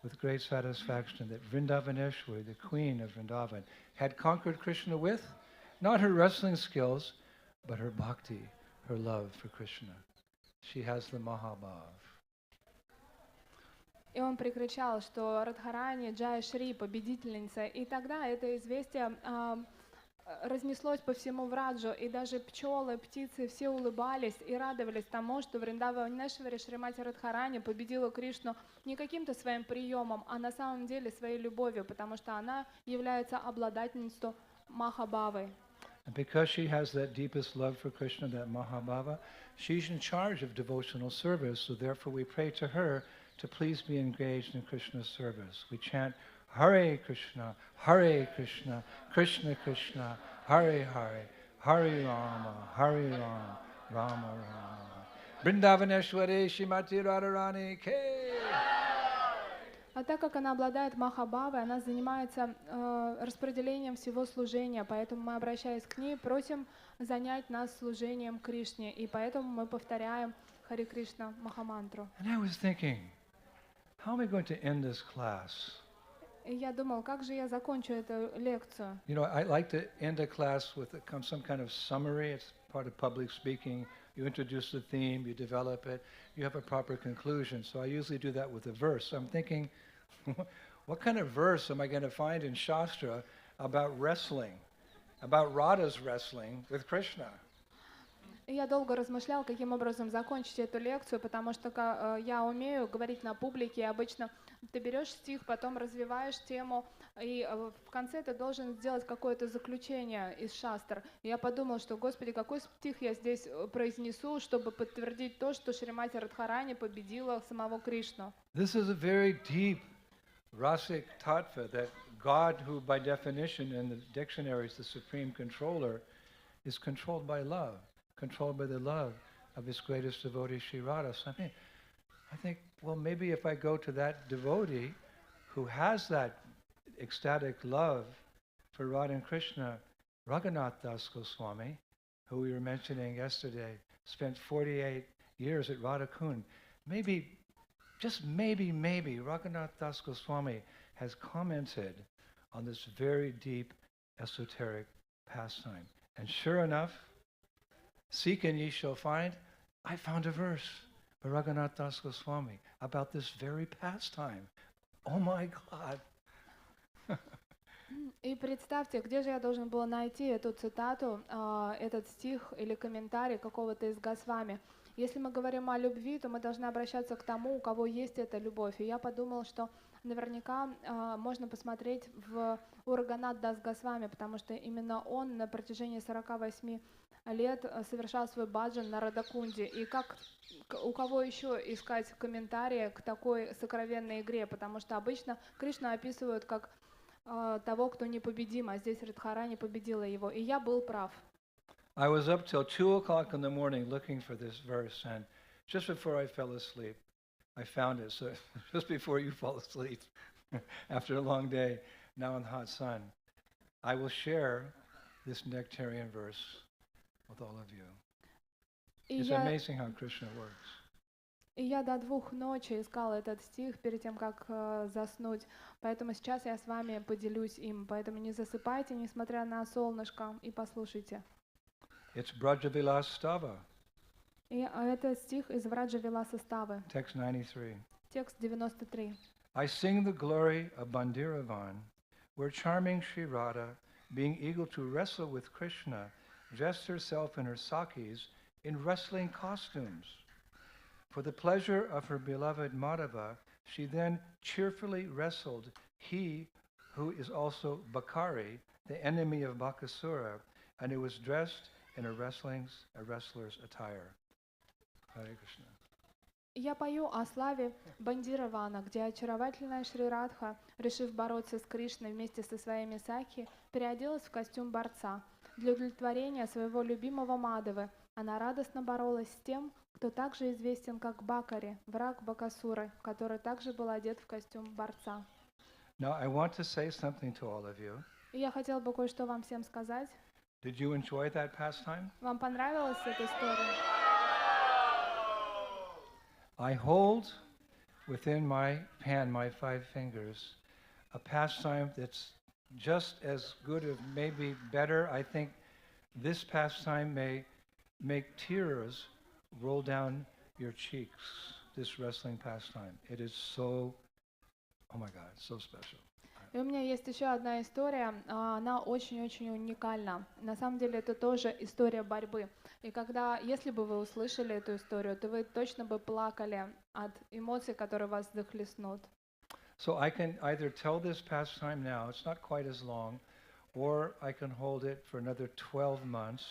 with great satisfaction that Vrindavaneshwari, the queen of Vrindavan, had conquered Krishna with not her wrestling skills, but her bhakti, her love for Krishna. She has the Mahabhav. И он прикричал, что Радхарани, Джая Шри, победительница. И тогда это известие разнеслось по всему Враджу, и даже пчелы, птицы, все улыбались и радовались тому, что Вриндаванешвари Шримати Радхарани победила Кришну не каким-то своим приемом, а на самом деле своей любовью, потому что она является обладательницей Махабхавы. And because she has that deepest love for Krishna, that Mahabhava, she's in charge of devotional service, so therefore we pray to her to please be engaged in Krishna's service. We chant Hare Krishna, Krishna Krishna, Hare Hare, Hare Rama, Rama Rama. Vrindavaneshwari Shrimati Radharani Ke. А так как она обладает Махабхавой, она занимается распределением всего служения, поэтому мы, обращаясь к ней, просим занять нас служением Кришне, и поэтому мы повторяем Харе Кришна Махамантру. And I was thinking, how am I going to end this class? И я думал, как же я закончу эту лекцию? You know, I like to end a class with some kind of summary. It's part of public speaking. You introduce the theme, you develop it, you have a proper conclusion. So I usually do that with a verse. So I'm thinking, what kind of verse am I going to find in Shastra about wrestling, about Radha's wrestling with Krishna? И я долго размышлял, каким образом закончить эту лекцию, потому что я умею говорить на публике, и обычно ты берешь стих, потом развиваешь тему, и в конце ты должен сделать какое-то заключение из шастр. И я подумал, что, Господи, какой стих я здесь произнесу, чтобы подтвердить то, что Шримати Радхарани победила самого Кришну. This is a very deep rasic tattva that God, who by definition in the dictionary is the supreme controller, is controlled by love, controlled by the love of his greatest devotee, Sri Radha. So I think, well, maybe if I go to that devotee who has that ecstatic love for Radha and Krishna, Raghunath Das Goswami, who we were mentioning yesterday, spent 48 years at Radha Kund. Maybe, just maybe, Raghunath Das Goswami has commented on this very deep, esoteric pastime. And sure enough, seek and ye shall find, I found a verse by Raghunath Das Goswami about this very pastime. Oh my God! И представьте, где же я должен был найти эту цитату, этот стих или комментарий какого-то из Госвами. Если мы говорим о любви, то мы должны обращаться к тому, у кого есть эта любовь. И я подумал, что наверняка можно посмотреть у Рагунат Дас Госвами, потому что именно он на протяжении 48 лет совершал свой баджан на Радакунде. И у кого еще искать комментарии к такой сокровенной игре, потому что обычно Кришну описывают как того, кто непобедим, а здесь Радхарани победила его. И я был прав. I was up till 2 o'clock in the morning looking for this verse, and just before I fell asleep, I found it. So just before you fall asleep, after a long day, now in the hot sun, I will share this nectarian verse with all of you. It's amazing how Krishna works. И я до 2 ночи искала этот стих перед тем, как заснуть. Поэтому сейчас я с вами поделюсь им. Поэтому не засыпайте, несмотря на солнышко, и послушайте. It's Brajavilas Stava. И это стих из Враджавиласа Ставы. Text 93. Текст 93. I sing the glory of Bandiravan, where charming Sri Radha, being eager to wrestle with Krishna, dressed herself and her sakis in wrestling costumes. For the pleasure of her beloved Madhava, she then cheerfully wrestled he who is also Bakari, the enemy of Bakasura, and who was dressed in a wrestler's attire. Hare Krishna. Я пою о славе Бандиравана, где очаровательная Шри Радха, решив бороться с Кришной вместе со своими сакхи, переоделась в костюм борца. Для удовлетворения своего любимого Мадавы она радостно боролась с тем, кто также известен как Бакари, враг Бакасуры, который также был одет в костюм борца. Now I want to say something to all of you. И я хотела бы кое-что вам всем сказать. Did you enjoy that pastime? Вам понравилась эта история? I hold within my hand, my 5 fingers, a pastime that's just as good, or maybe better. I think this pastime may make tears roll down your cheeks, this wrestling pastime. It is so, oh my God, so special. И у меня есть еще одна история, она очень-очень уникальна. На самом деле это тоже история борьбы. И если бы вы услышали эту историю, то вы точно бы плакали от эмоций, которые вас захлестнут. So I can either tell this pastime now, it's not quite as long, or I can hold it for another 12 months,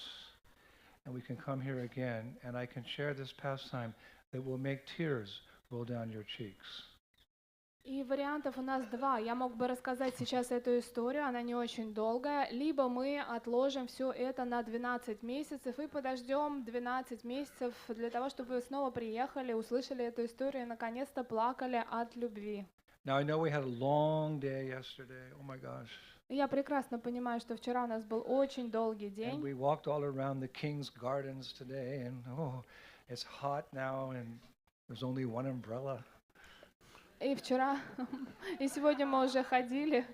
and we can come here again, and I can share this pastime that will make tears roll down your cheeks. И вариантов у нас два. Я мог бы рассказать сейчас эту историю, она не очень долгая, либо мы отложим все это на 12 месяцев и подождем 12 месяцев для того, чтобы вы снова приехали, услышали эту историю и наконец-то плакали от любви. Now I know we had a long day yesterday. Oh my gosh. Я прекрасно понимаю, что вчера у нас был очень долгий And день. we walked all around the king's gardens today, and oh, it's hot now, and there's only one umbrella. И вчера, и сегодня мы уже ходили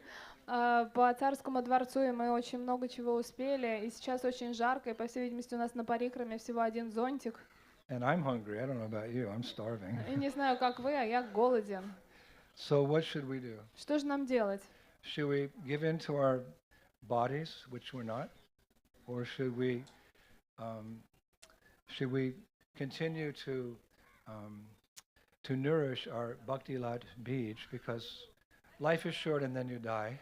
по царскому дворцу, и мы очень много чего успели. И сейчас очень жарко, и, по всей видимости, у нас на парикраме всего один зонтик. And I'm hungry. I don't know about you. I'm starving. И не знаю, как вы, а я голоден. So what should we do? Что же нам делать? Should we give in to our bodies, which we're not, or should we continue to nourish our bhakti lat bij, because life is short and then you die?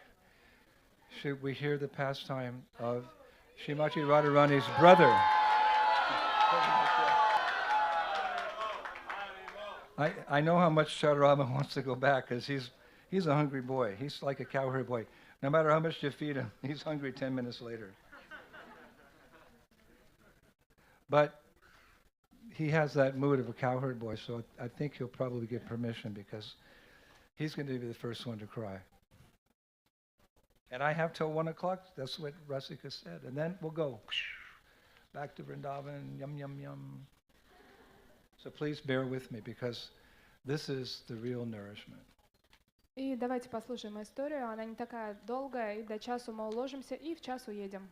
Should we hear the pastime of Srimati Radharani's brother? I know how much Chaturama wants to go back, because he's a hungry boy. He's like a cowherd boy. No matter how much you feed him, he's hungry 10 minutes later. But he has that mood of a cowherd boy, so I think he'll probably get permission, because he's going to be the first one to cry. And I have till 1 o'clock. That's what Rasika said. And then we'll go back to Vrindavan, yum, yum, yum. So please bear with me, because this is the real nourishment. И давайте послушаем историю. Она не такая долгая, и до часу мы уложимся, и в час уедем.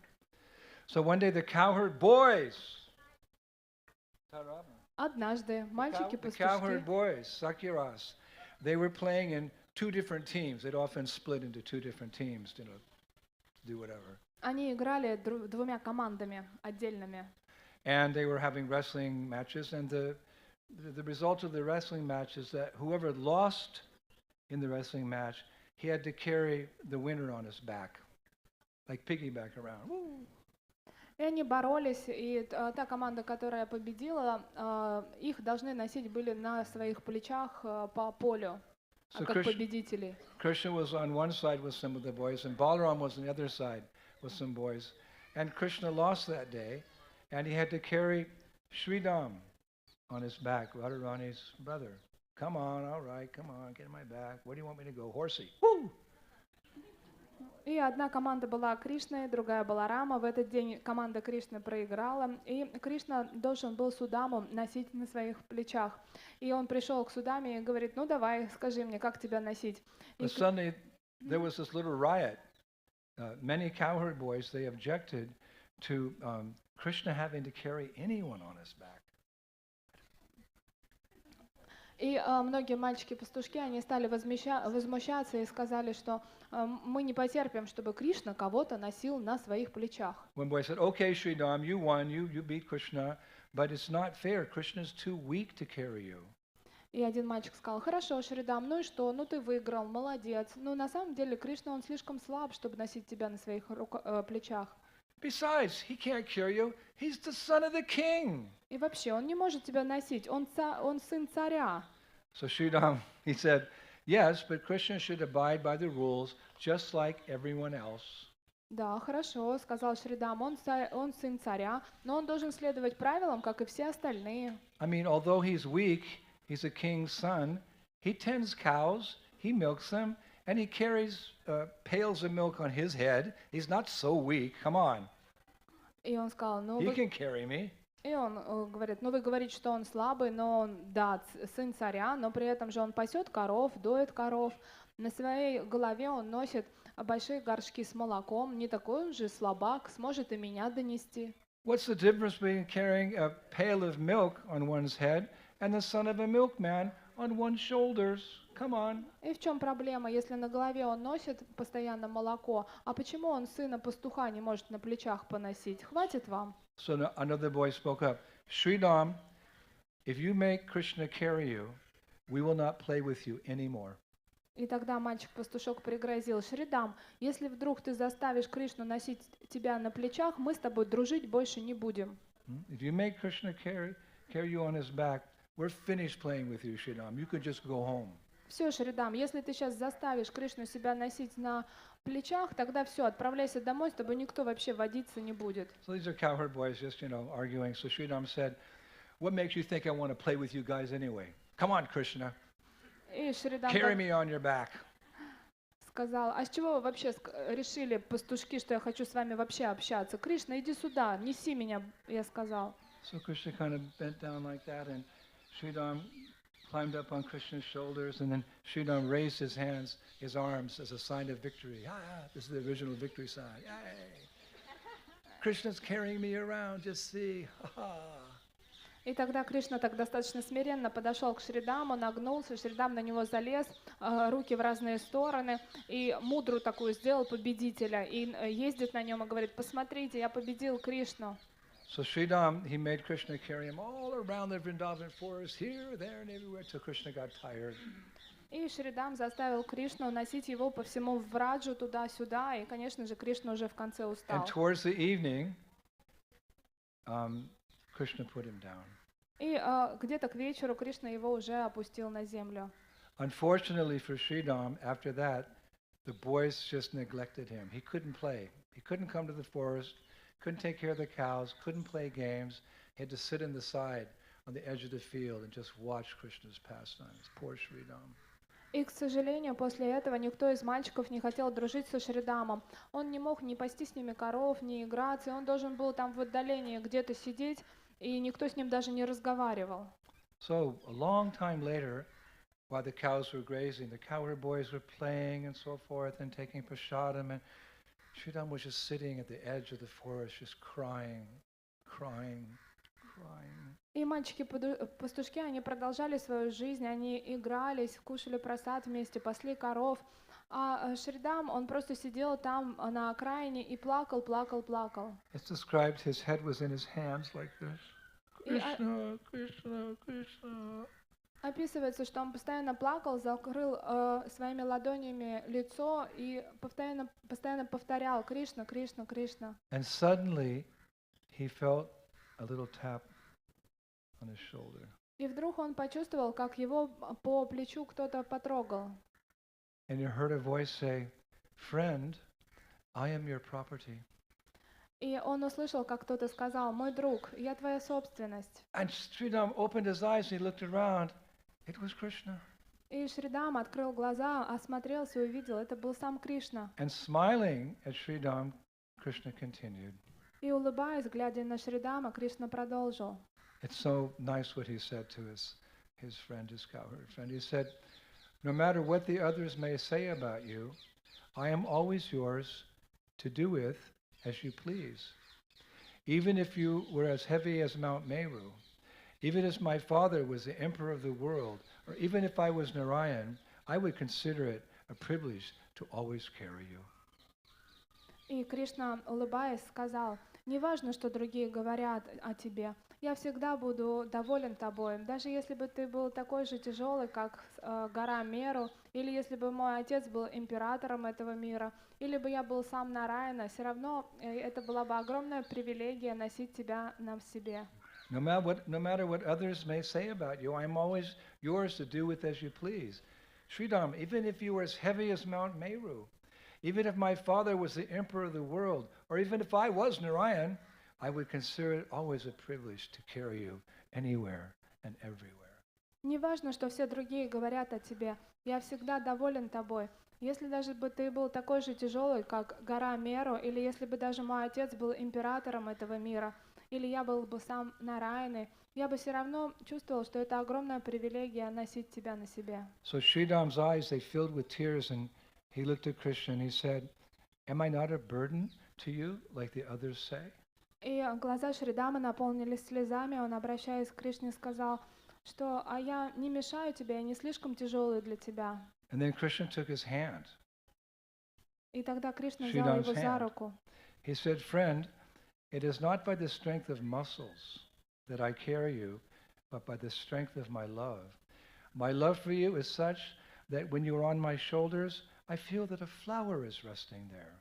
So one day the cowherd boys, Однажды the мальчики-пастушки, cowherd boys, Sakiras, they were playing in 2 different teams. They'd often split into 2 different teams, to do whatever. они играли двумя командами отдельными. And they were having wrestling matches, and the result of the wrestling match is that whoever lost in the wrestling match, he had to carry the winner on his back, like piggyback around. Woo! И они боролись, и та команда, которая победила, их должны носить были на своих плечах по полю, как победителей. Krishna was on one side with some of the boys, and Balaram was on the other side with some boys. And Krishna lost that day, and he had to carry Sridham on his back, Radharani's brother. Come on, all right, come on, get in my back. Where do you want me to go? Horsey. Woo! И одна команда была Кришной, другая была Рама. В этот день команда Кришны проиграла, и Кришна должен был Судаму носить на своих плечах. И он пришел к Судаме и говорит: ну давай, скажи мне, как тебя носить. But suddenly there was this little riot. Many cowherd boys, they objected to Krishna having to carry anyone on his back. И многие мальчики-пастушки, они стали возмущаться и сказали, что Мы не потерпим, чтобы Кришна кого-то носил на своих плечах. One boy said, "Okay, Sridham, you won, you beat Krishna, but it's not fair. Krishna's too weak to carry you." И один мальчик сказал: хорошо, Шридам, ну и что? Ну ты выиграл, молодец. Но на самом деле Кришна, он слишком слаб, чтобы носить тебя на своих плечах. Besides, he can't carry you. He's the son of the king. И вообще, он не может тебя носить, он сын царя. So Sridham, he said, yes, but Krishna should abide by the rules just like everyone else. Да, хорошо, сказал Шридам, он сын царя, но он должен следовать правилам, как и все остальные. I mean, although he's weak, he's a king's son. He tends cows, he milks them, and he carries pails of milk on his head. He's not so weak. Come on. И он сказал, He can carry me. И он говорит, ну вы говорите, что он слабый, но он, да, сын царя, но при этом же он пасет коров, доит коров. На своей голове он носит большие горшки с молоком. Не такой он же слабак, сможет и меня донести. What's the difference between carrying a pail of milk on one's head and the son of a milkman on one's shoulders? Come on. И в чем проблема, если на голове он носит постоянно молоко, а почему он сына пастуха не может на плечах поносить? Хватит вам. So another boy spoke up. Sridham, if you make Krishna carry you, we will not play with you anymore. И тогда мальчик-пастушок пригрозил: Шридам, если вдруг ты заставишь Кришну носить тебя на плечах, мы с тобой дружить больше не будем. If you make Krishna carry you on his back, we're finished playing with you, Sridham. You could just go home. Все, Шридам, если ты сейчас заставишь Кришну себя носить на плечах, тогда все, отправляйся домой, с тобой никто вообще водиться не будет. So these are cowherd boys just, arguing. So Sridham said, what makes you think I want to play with you guys anyway? Come on, Krishna. И Шридам Carry me on your back. сказал: а с чего вы вообще решили, пастушки, что я хочу с вами вообще общаться? Кришна, иди сюда, неси меня, я сказал. So Krishna kind of bent down like that, and Sridham climbed up on Krishna's shoulders, and then Sridham raised his hands, his arms, as a sign of victory. This is the original victory sign. Yay! Krishna's carrying me around, just see. И тогда Кришна так достаточно смиренно подошел к Шридаму, нагнулся, Шридам на него залез, руки в разные стороны, и мудру такую сделал победителя, и ездит на нем и говорит: посмотрите, я победил Кришну. So Sridham, he made Krishna carry him all around the Vrindavan forest, here, there, and everywhere, till Krishna got tired. И Шридам заставил Кришну носить его по всему Враджу туда-сюда, и, конечно же, Кришна уже в конце устал. And towards the evening, Krishna put him down. И где-то к вечеру Кришна его уже опустил на землю. Unfortunately for Sridham, after that, the boys just neglected him. He couldn't play. He couldn't come to the forest, couldn't take care of the cows, couldn't play games. He had to sit in the side on the edge of the field and just watch Krishna's pastimes. Poor Sridham. И, к сожалению, после этого никто из мальчиков не хотел дружить со Шридамом. Он не мог ни пасти с ними коров, ни играться, и он должен был там в отдалении где-то сидеть, и никто с ним даже не разговаривал. So a long time later, while the cows were grazing, the cowherd boys were playing and so forth and taking prasadam, and Sridham was just sitting at the edge of the forest, just crying. И мальчики-пастушки, они продолжали свою жизнь, они игрались, кушали просад вместе, пасли коров. А Шридам, он просто сидел там на окраине и плакал. It's described his head was in his hands like this. Krishna, Krishna, Krishna. Описывается, что он постоянно плакал, закрыл своими ладонями лицо и постоянно повторял: Кришна, Кришна, Кришна. And suddenly he felt a little tap on his shoulder. И вдруг он почувствовал, как его по плечу кто-то потрогал. And he heard a voice say, "Friend, I am your property." И он услышал, как кто-то сказал: мой друг, я твоя собственность. And Sridham opened his eyes and he looked around. It was Krishna. И Шридам открыл глаза, осмотрелся и увидел, это был сам Кришна. And smiling at Sridham, Krishna continued. И улыбаясь, глядя на Шридама, Кришна продолжил. It's so nice what he said to his friend, his cowherd friend. He said, "No matter what the others may say about you, I am always yours to do with as you please. Even if you were as heavy as Mount Meru, even as my father was the emperor of the world, or even if I was Narayan, I would consider it a privilege to always carry you. И Кришна, улыбаясь, сказал: «Не важно, что другие говорят о тебе. Я всегда буду доволен тобой. Даже если бы ты был такой же тяжелый, как гора Меру, или если бы мой отец был императором этого мира, или бы я был сам Нараяна, все равно это была бы огромная привилегия носить тебя на себе». No matter what others may say about you, I'm always yours to do with as you please. Sridham, even if you were as heavy as Mount Meru, even if my father was the emperor of the world, or even if I was Narayan, I would consider it always a privilege to carry you anywhere and everywhere. Не важно, что все другие говорят о тебе. Я всегда доволен тобой. Если даже бы ты был такой же тяжелый, как гора Меру, или если бы даже мой отец был императором этого мира, или я был бы сам Нараяной, я бы все равно чувствовал, что это огромная привилегия носить тебя на себе. So Sridham's eyes, they filled with tears, and he looked at Krishna and he said, "Am I not a burden to you, like the others say?" И глаза Шридамы наполнились слезами, он, обращаясь к Кришне, сказал, что «А я не мешаю тебе, я не слишком тяжелый для тебя». And then Krishna took his hand, И тогда Кришна взял его за руку. He said, "Friend, it is not by the strength of muscles that I carry you, but by the strength of my love. My love for you is such that when you are on my shoulders, I feel that a flower is resting there."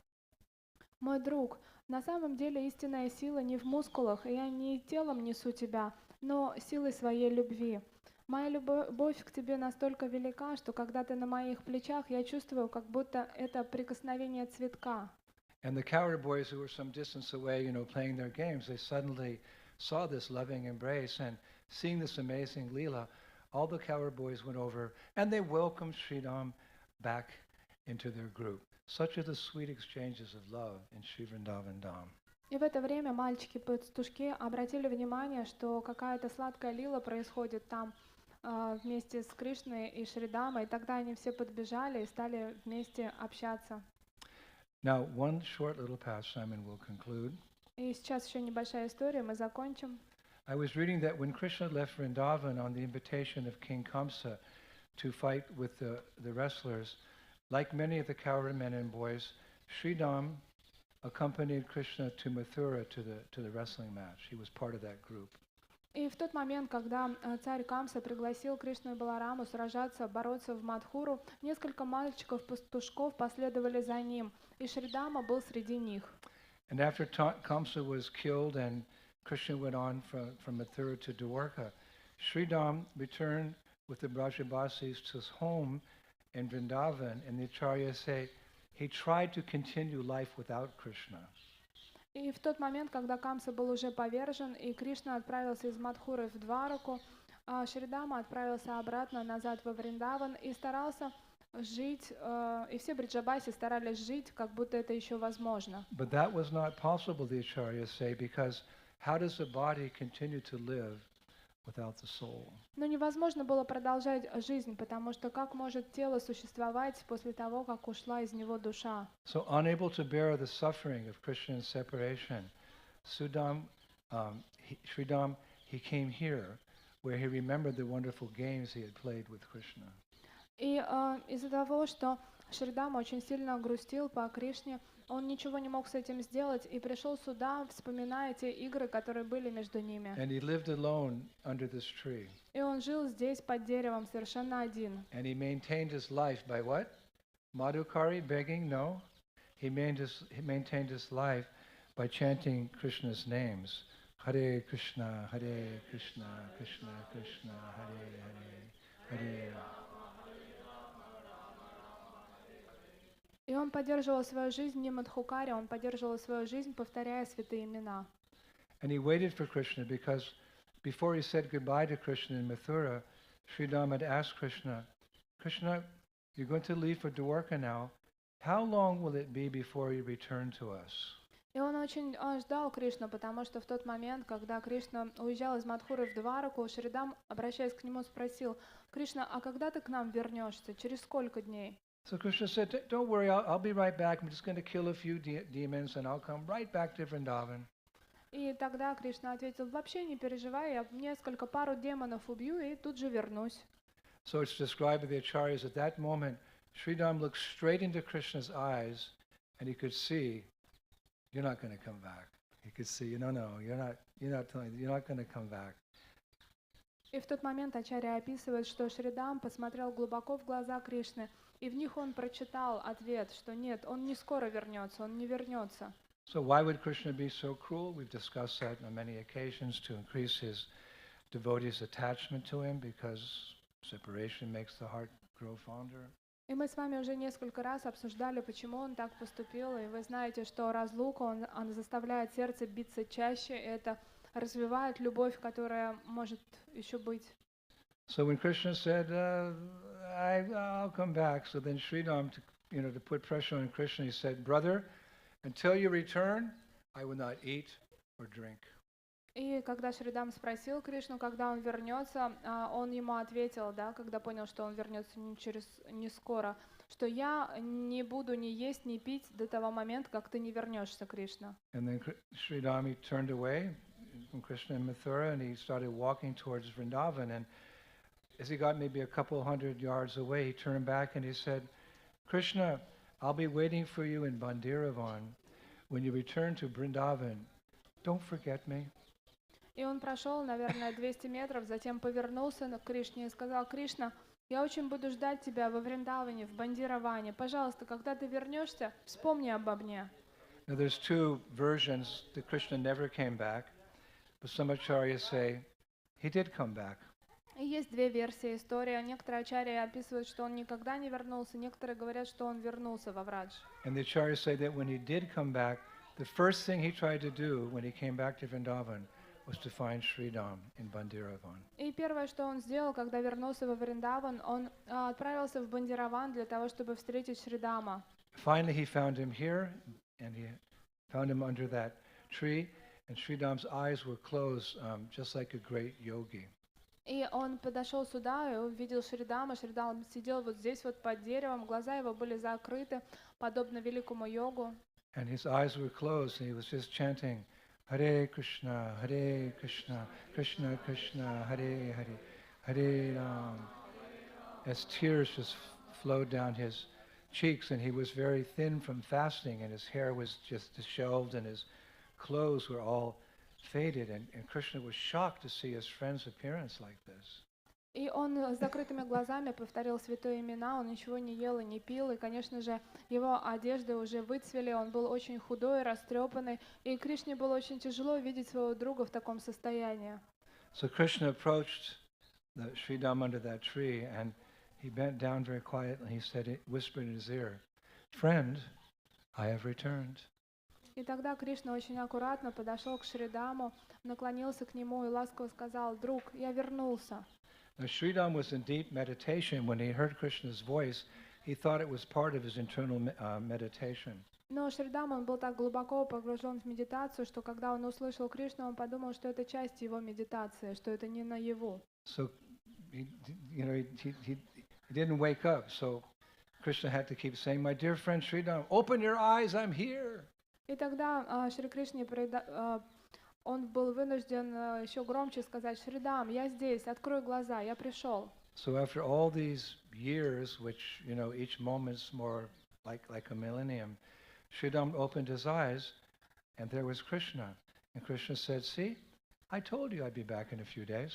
Мой друг, на самом деле истинная сила не в мускулах, и я не телом несу тебя, но силой своей любви. Моя любовь к тебе настолько велика, что когда ты на моих плечах, я чувствую, как будто это прикосновение цветка. And the cowherd boys who were some distance away, playing their games, they suddenly saw this loving embrace, and seeing this amazing Leela, all the cowherd boys went over and they welcomed Sridham back into their group. Such are the sweet exchanges of love in Sri Vrindavan Dham. И в это время мальчики-пастушки обратили внимание, что какая-то сладкая лила происходит там вместе с Кришной и Шридамой, и тогда они все подбежали и стали вместе общаться. Now, one short little pastime and we'll conclude. И сейчас еще небольшая история, мы закончим. I was reading that when Krishna left Vrindavan on the invitation of King Kamsa to fight with the wrestlers, like many of the cowherd men and boys, Sridham accompanied Krishna to Mathura to the wrestling match. He was part of that group. И в тот момент, когда царь Камса пригласил Кришну и Балараму сражаться, бороться в Мадхуру, несколько мальчиков-пастушков последовали за ним, и Шридама был среди них. And after Kamsa was killed and Krishna went on from Mathura to Dwarka, Sridham returned with the Brajabasis to his home in Vrindavan, and the Acharyas say he tried to continue life without Krishna. И в тот момент, когда Камса был уже повержен, и Кришна отправился из Мадхуры в Двараку, Шридама отправился обратно назад во Вриндаван и старался жить, и все бриджабаси старались жить, как будто это еще возможно. But that was not possible, the Acharyas say, because how does the body continue to live without the soul? Но невозможно было продолжать жизнь, потому что как может тело существовать после того, как ушла из него душа? So unable to bear the suffering of Krishna's separation, Sridham, he came here, where he remembered the wonderful games he had played with Krishna. И из-за того, что Шридама очень сильно грустил по Кришне, он ничего не мог с этим сделать и пришел сюда, вспоминая те игры, которые были между ними. And he lived alone under this tree. И он жил здесь под деревом совершенно один. And he maintained his life by what? Madhukari, begging? No. He maintained his life by chanting Krishna's names. Hare Krishna, Hare Krishna, Krishna Krishna, Hare Hare, Hare И он поддерживал свою жизнь не Мадхукари, он поддерживал свою жизнь, повторяя святые имена. And he waited for Krishna because before he said goodbye to Krishna in Mathura, Sridham had asked Krishna, Krishna, you're going to leave for Dwarka now. How long will it be before you return to us? И он очень ждал Кришну, потому что в тот момент, когда Кришна уезжал из Мадхуры в Двараку, Шридам, обращаясь к нему, спросил: Кришна, а когда ты к нам вернешься? Через сколько дней? So Krishna said, don't worry, I'll be right back. I'm just going to kill a few demons and I'll come right back to Vrindavan. И тогда Кришна ответил: вообще не переживай, я пару демонов убью и тут же вернусь. So it's described by the Acharyas at that moment, Sridham looked straight into Krishna's eyes, and he could see, you're not going to come back. He could see, no, you're not going to come back. И в тот момент Ачарья описывает, что Шридам посмотрел глубоко в глаза Кришны, и в них он прочитал ответ, что нет, он не скоро вернется, он не вернется. So why would Krishna be so cruel? We've discussed that on many occasions to increase his devotees' attachment to him, because separation makes the heart grow fonder. И мы с вами уже несколько раз обсуждали, почему он так поступил, и вы знаете, что разлука, он заставляет сердце биться чаще, это развивает любовь, которая может еще быть. So when Krishna said, I'll come back, so then Sridham, to put pressure on Krishna, he said, brother, until you return, I will not eat or drink. И когда Шридам спросил Кришну, когда он вернется, он ему ответил, да, когда понял, что он вернется не скоро, что я не буду ни есть, ни пить до того момента, как ты не вернешься, Кришна. And then Sridham, he turned away from Krishna and Mathura, and he started walking towards Vrindavan. And as he got maybe a couple hundred yards away, he turned back and he said, Krishna, I'll be waiting for you in Bandiravan. When you return to Vrindavan, don't forget me. И он прошел, наверное, 200 метров, затем повернулся к Кришне и сказал: Кришна, я очень буду ждать тебя во Вриндаване, в Бандираване. Пожалуйста, когда ты вернешься, вспомни обо мне. Now there's two versions that Krishna never came back, but some acharyas say he did come back. И есть две версии истории. Некоторые ачарьи описывают, что он никогда не вернулся, некоторые говорят, что он вернулся во Врадж. And the acharyas say that when he did come back, the first thing he tried to do when he came back to Vrindavan was to find Sridham in Bandiravan. И первое, что он сделал, когда вернулся во Вриндаван, он отправился в Бандираван для того, чтобы встретить Шридама. Finally, he found him here, and he found him under that tree, and Sridham's eyes were closed, just like a great yogi. И он подошел сюда и увидел Шридама. Шридам сидел вот здесь вот под деревом, глаза его были закрыты, подобно великому йогу. And his eyes were closed, and he was just chanting, Hare Krishna, Krishna Krishna, Hare Hare, Hare Ram. As tears just flowed down his cheeks, and he was very thin from fasting, and his hair was just disheveled, and his clothes were all faded, and Krishna was shocked to see his friend's appearance like this. И он с закрытыми глазами повторил святые имена, он ничего не ел и не пил, и, конечно же, его одежды уже выцвели, он был очень худой, растрепанный, и Кришне было очень тяжело видеть своего друга в таком состоянии. So Krishna approached the Sridham under that tree, and he bent down very quietly. He said, whispered in his ear, "Friend, I have returned." И тогда Кришна очень аккуратно подошел к Шридаму, наклонился к нему и ласково сказал: «Друг, я вернулся». Now Sridham was in deep meditation. When he heard Krishna's voice, he thought it was part of his internal meditation. Но Шридам, он был так глубоко погружен в медитацию, что когда он услышал Кришну, он подумал, что это часть его медитации, что это не наяву. So, he didn't wake up. So Krishna had to keep saying, "My dear friend Sridham, open your eyes, I'm here." И тогда Шри Кришне он был вынужден еще громче сказать: Шридам, я здесь, открой глаза, я пришел. So after all these years, which each moment's more like a millennium, Sridham opened his eyes, and there was Krishna. And Krishna said, "See, I told you I'd be back in a few days."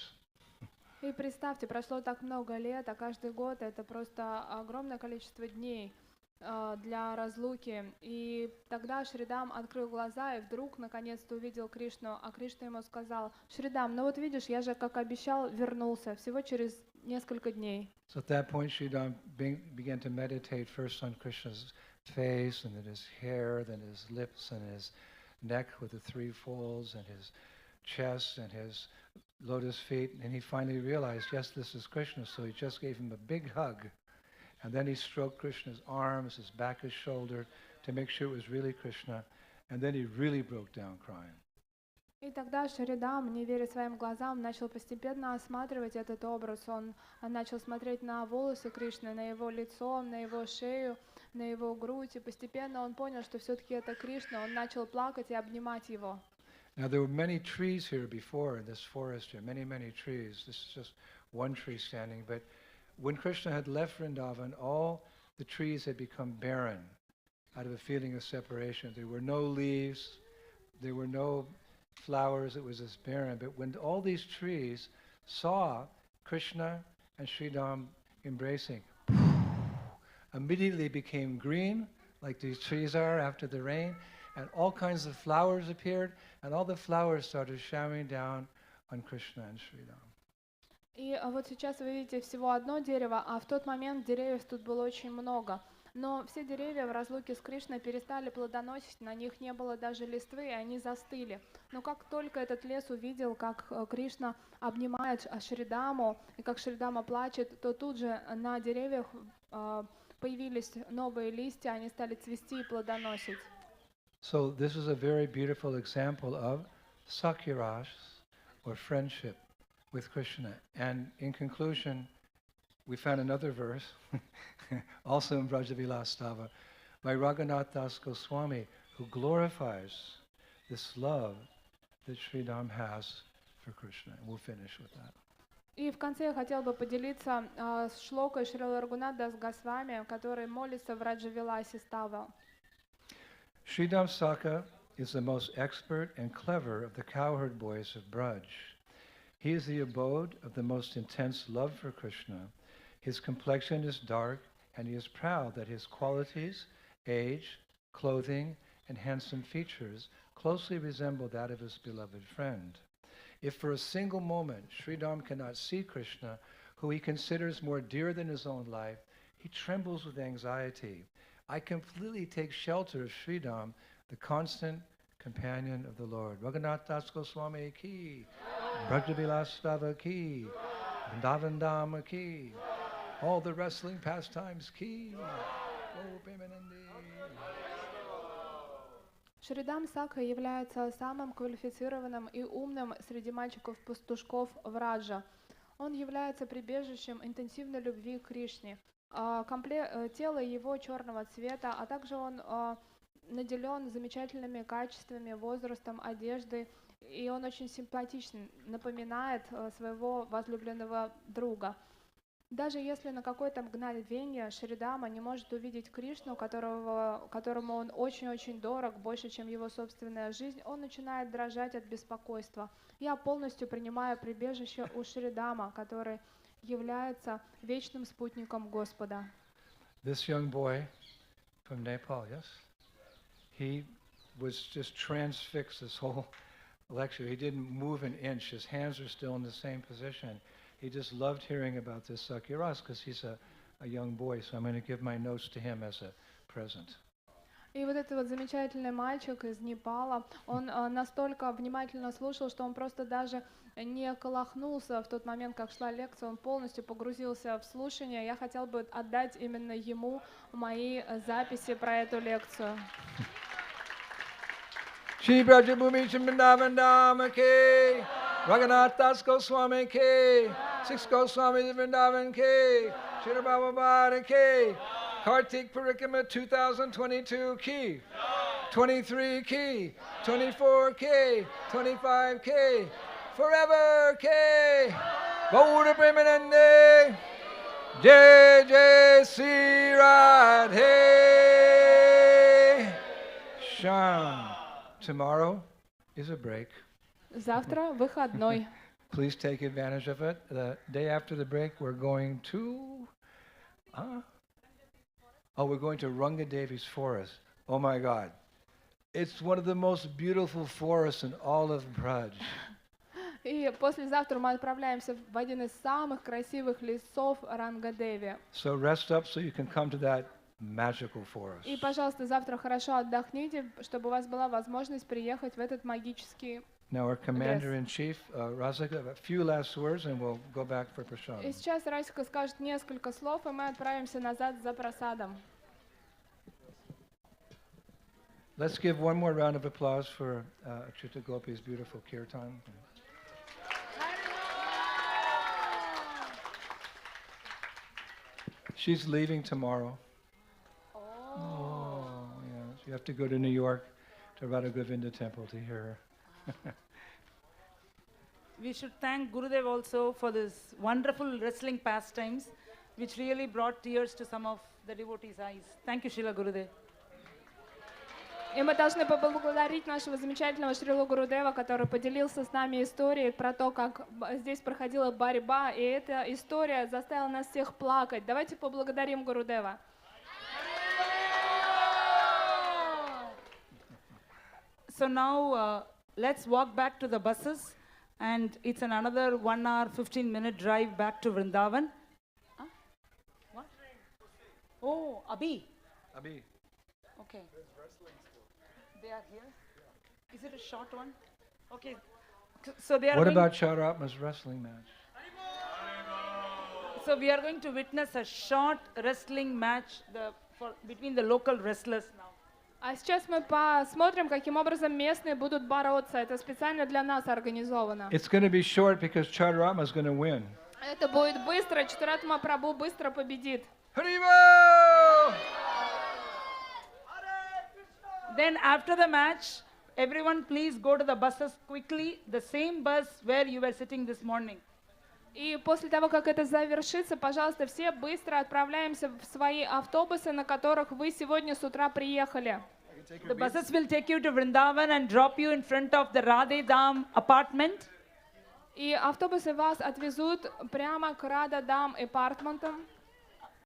И представьте, прошло так много лет, а каждый год это просто огромное количество дней для разлуки. И тогда Шридам открыл глаза и вдруг наконец-то увидел Кришну, а Кришна ему сказал: Шридам, ну вот видишь, я же, как обещал, вернулся всего через несколько дней. So at that point, Sridham began to meditate first on Krishna's face, and then his hair, then his lips, and his neck with the three folds, and his chest, and his lotus feet. And he finally realized, yes, this is Krishna, so he just gave him a big hug. And then he stroked Krishna's arms, his back, his shoulder, to make sure it was really Krishna. And then he really broke down crying. И тогда Шридам, не веря своим глазам, начал постепенно осматривать этот образ. Он начал смотреть на волосы Кришны, на его лицо, на его шею, на его грудь. И постепенно он понял, что все-таки это Кришна. Он начал плакать и обнимать его. Now there were many trees here before in this forest here, many trees. This is just one tree standing, but when Krishna had left Vrindavan, all the trees had become barren out of a feeling of separation. There were no leaves, there were no flowers, it was just barren. But when all these trees saw Krishna and Sridham embracing, immediately became green, like these trees are after the rain, and all kinds of flowers appeared, and all the flowers started showering down on Krishna and Sridham. И вот сейчас вы видите всего одно дерево, а в тот момент деревьев тут было очень много. Но все деревья в разлуке с Кришной перестали плодоносить, на них не было даже листвы, и они застыли. Но как только этот лес увидел, как Кришна обнимает Шридаму, и как Шридама плачет, то тут же на деревьях появились новые листья, они стали цвести и плодоносить. So this is a very beautiful example of Sakyaras, or friendship with Krishna. And in conclusion, we found another verse, also in Brajavilastava, by Raghunath Das Goswami, who glorifies this love that Sridham has for Krishna. And we'll finish with that. И в конце я хотел бы поделиться с шлокой Шрила Рагунат Дас Госвами, который молится в Раджавиласе Става. Sridham Saka is the most expert and clever of the cowherd boys of Braj. He is the abode of the most intense love for Krishna. His complexion is dark, and he is proud that his qualities, age, clothing, and handsome features closely resemble that of his beloved friend. If for a single moment Sridham cannot see Krishna, who he considers more dear than his own life, he trembles with anxiety. I completely take shelter of Sridham, the constant companion of the Lord. Raghunath Das Goswami ki, Brajavilastava ki, Vrindavan Dham ki, all the wrestling pastimes ki, Gopimanandi. Шридам Сакха является самым квалифицированным и умным среди мальчиков-пастушков Враджа. Он является прибежищем интенсивной любви к Кришне. Тело его черного цвета, а также он наделен замечательными качествами, возрастом, одеждой, и он очень симпатичен, напоминает своего возлюбленного друга. Даже если на какое-то мгновение Шридама не может увидеть Кришну, которому он очень-очень дорог, больше, чем его собственная жизнь, он начинает дрожать от беспокойства. Я полностью принимаю прибежище у Шридама, который является вечным спутником Господа. This young boy from Nepal, yes? He was just transfixed this whole lecture. He didn't move an inch. His hands are still in the same position. He just loved hearing about this Sakyaras because he's a young boy, so I'm going to give my notes to him as a present. И вот этот вот замечательный мальчик из Непала, он настолько внимательно слушал, что он просто даже не колохнулся в тот момент, как шла лекция, он полностью погрузился в слушание. Я хотел бы отдать именно ему мои записи про эту лекцию. Shri Brajabhumi Vrindavan Ki, Raghunath Das Goswami Ki, Six Goswamis of Vrindavan Ki, Shri Prabhupada Ki, Kartik Parikama 2022 Ki, 23 Ki, 24 Ki, 25 Ki, Forever Ki, Gaura Premanande, Jai Jai Sri Radhe Shyam. Tomorrow is a break. Завтра выходной. Please take advantage of it. The day after the break, we're going to we're going to Rangadevi's forest. Oh my God. It's one of the most beautiful forests in all of Braj. И послезавтра мы отправляемся в один из самых красивых лесов Рангадеви. So rest up so you can come to that magical forest. И, пожалуйста, завтра хорошо отдохните, чтобы у вас была возможность приехать в этот магический Now our Commander-in-Chief, Rasika, a few last words and we'll go back for Prashad. И сейчас Расика скажет несколько слов, и мы отправимся назад за просадом. Let's give one more round of applause for Achyuta Gopi's beautiful kirtan. She's leaving tomorrow. Oh, yes. You have to go to New York to Radha Govinda Temple to hear her. We should thank Gurudev also for this wonderful wrestling pastimes. which really brought tears to some of the devotees' eyes. Thank you, Srila Gurudev. И мы должны поблагодарить нашего замечательного Шрилу Гурудева, который поделился с нами историей про то, как здесь проходила борьба, и эта история заставила нас всех плакать. Давайте поблагодарим Гурудева. So now let's walk back to the buses, and it's another 1 hour, 15-minute drive back to Vrindavan. Huh? What? Oh, Abhi. Abi. Okay. They are here. Is it a short one? Okay. So they are. What going, about Chauratma's wrestling match? So we are going to witness a short wrestling match between the local wrestlers now. А сейчас мы посмотрим, каким образом местные будут бороться. Это специально для нас организовано. It's going to be short because Chauratma is going to win. Это будет быстро. Чатуратма Прабху быстро победит. Haribo! Then after the match, everyone please go to the buses quickly, the same bus where you were sitting this morning. И после того, как это завершится, пожалуйста, все быстро отправляемся в свои автобусы, на которых вы сегодня с утра приехали. The buses will take you to Vrindavan and drop you in front of the Radhe Dham apartment. И автобусы вас отвезут прямо к Рада Дам апартментам.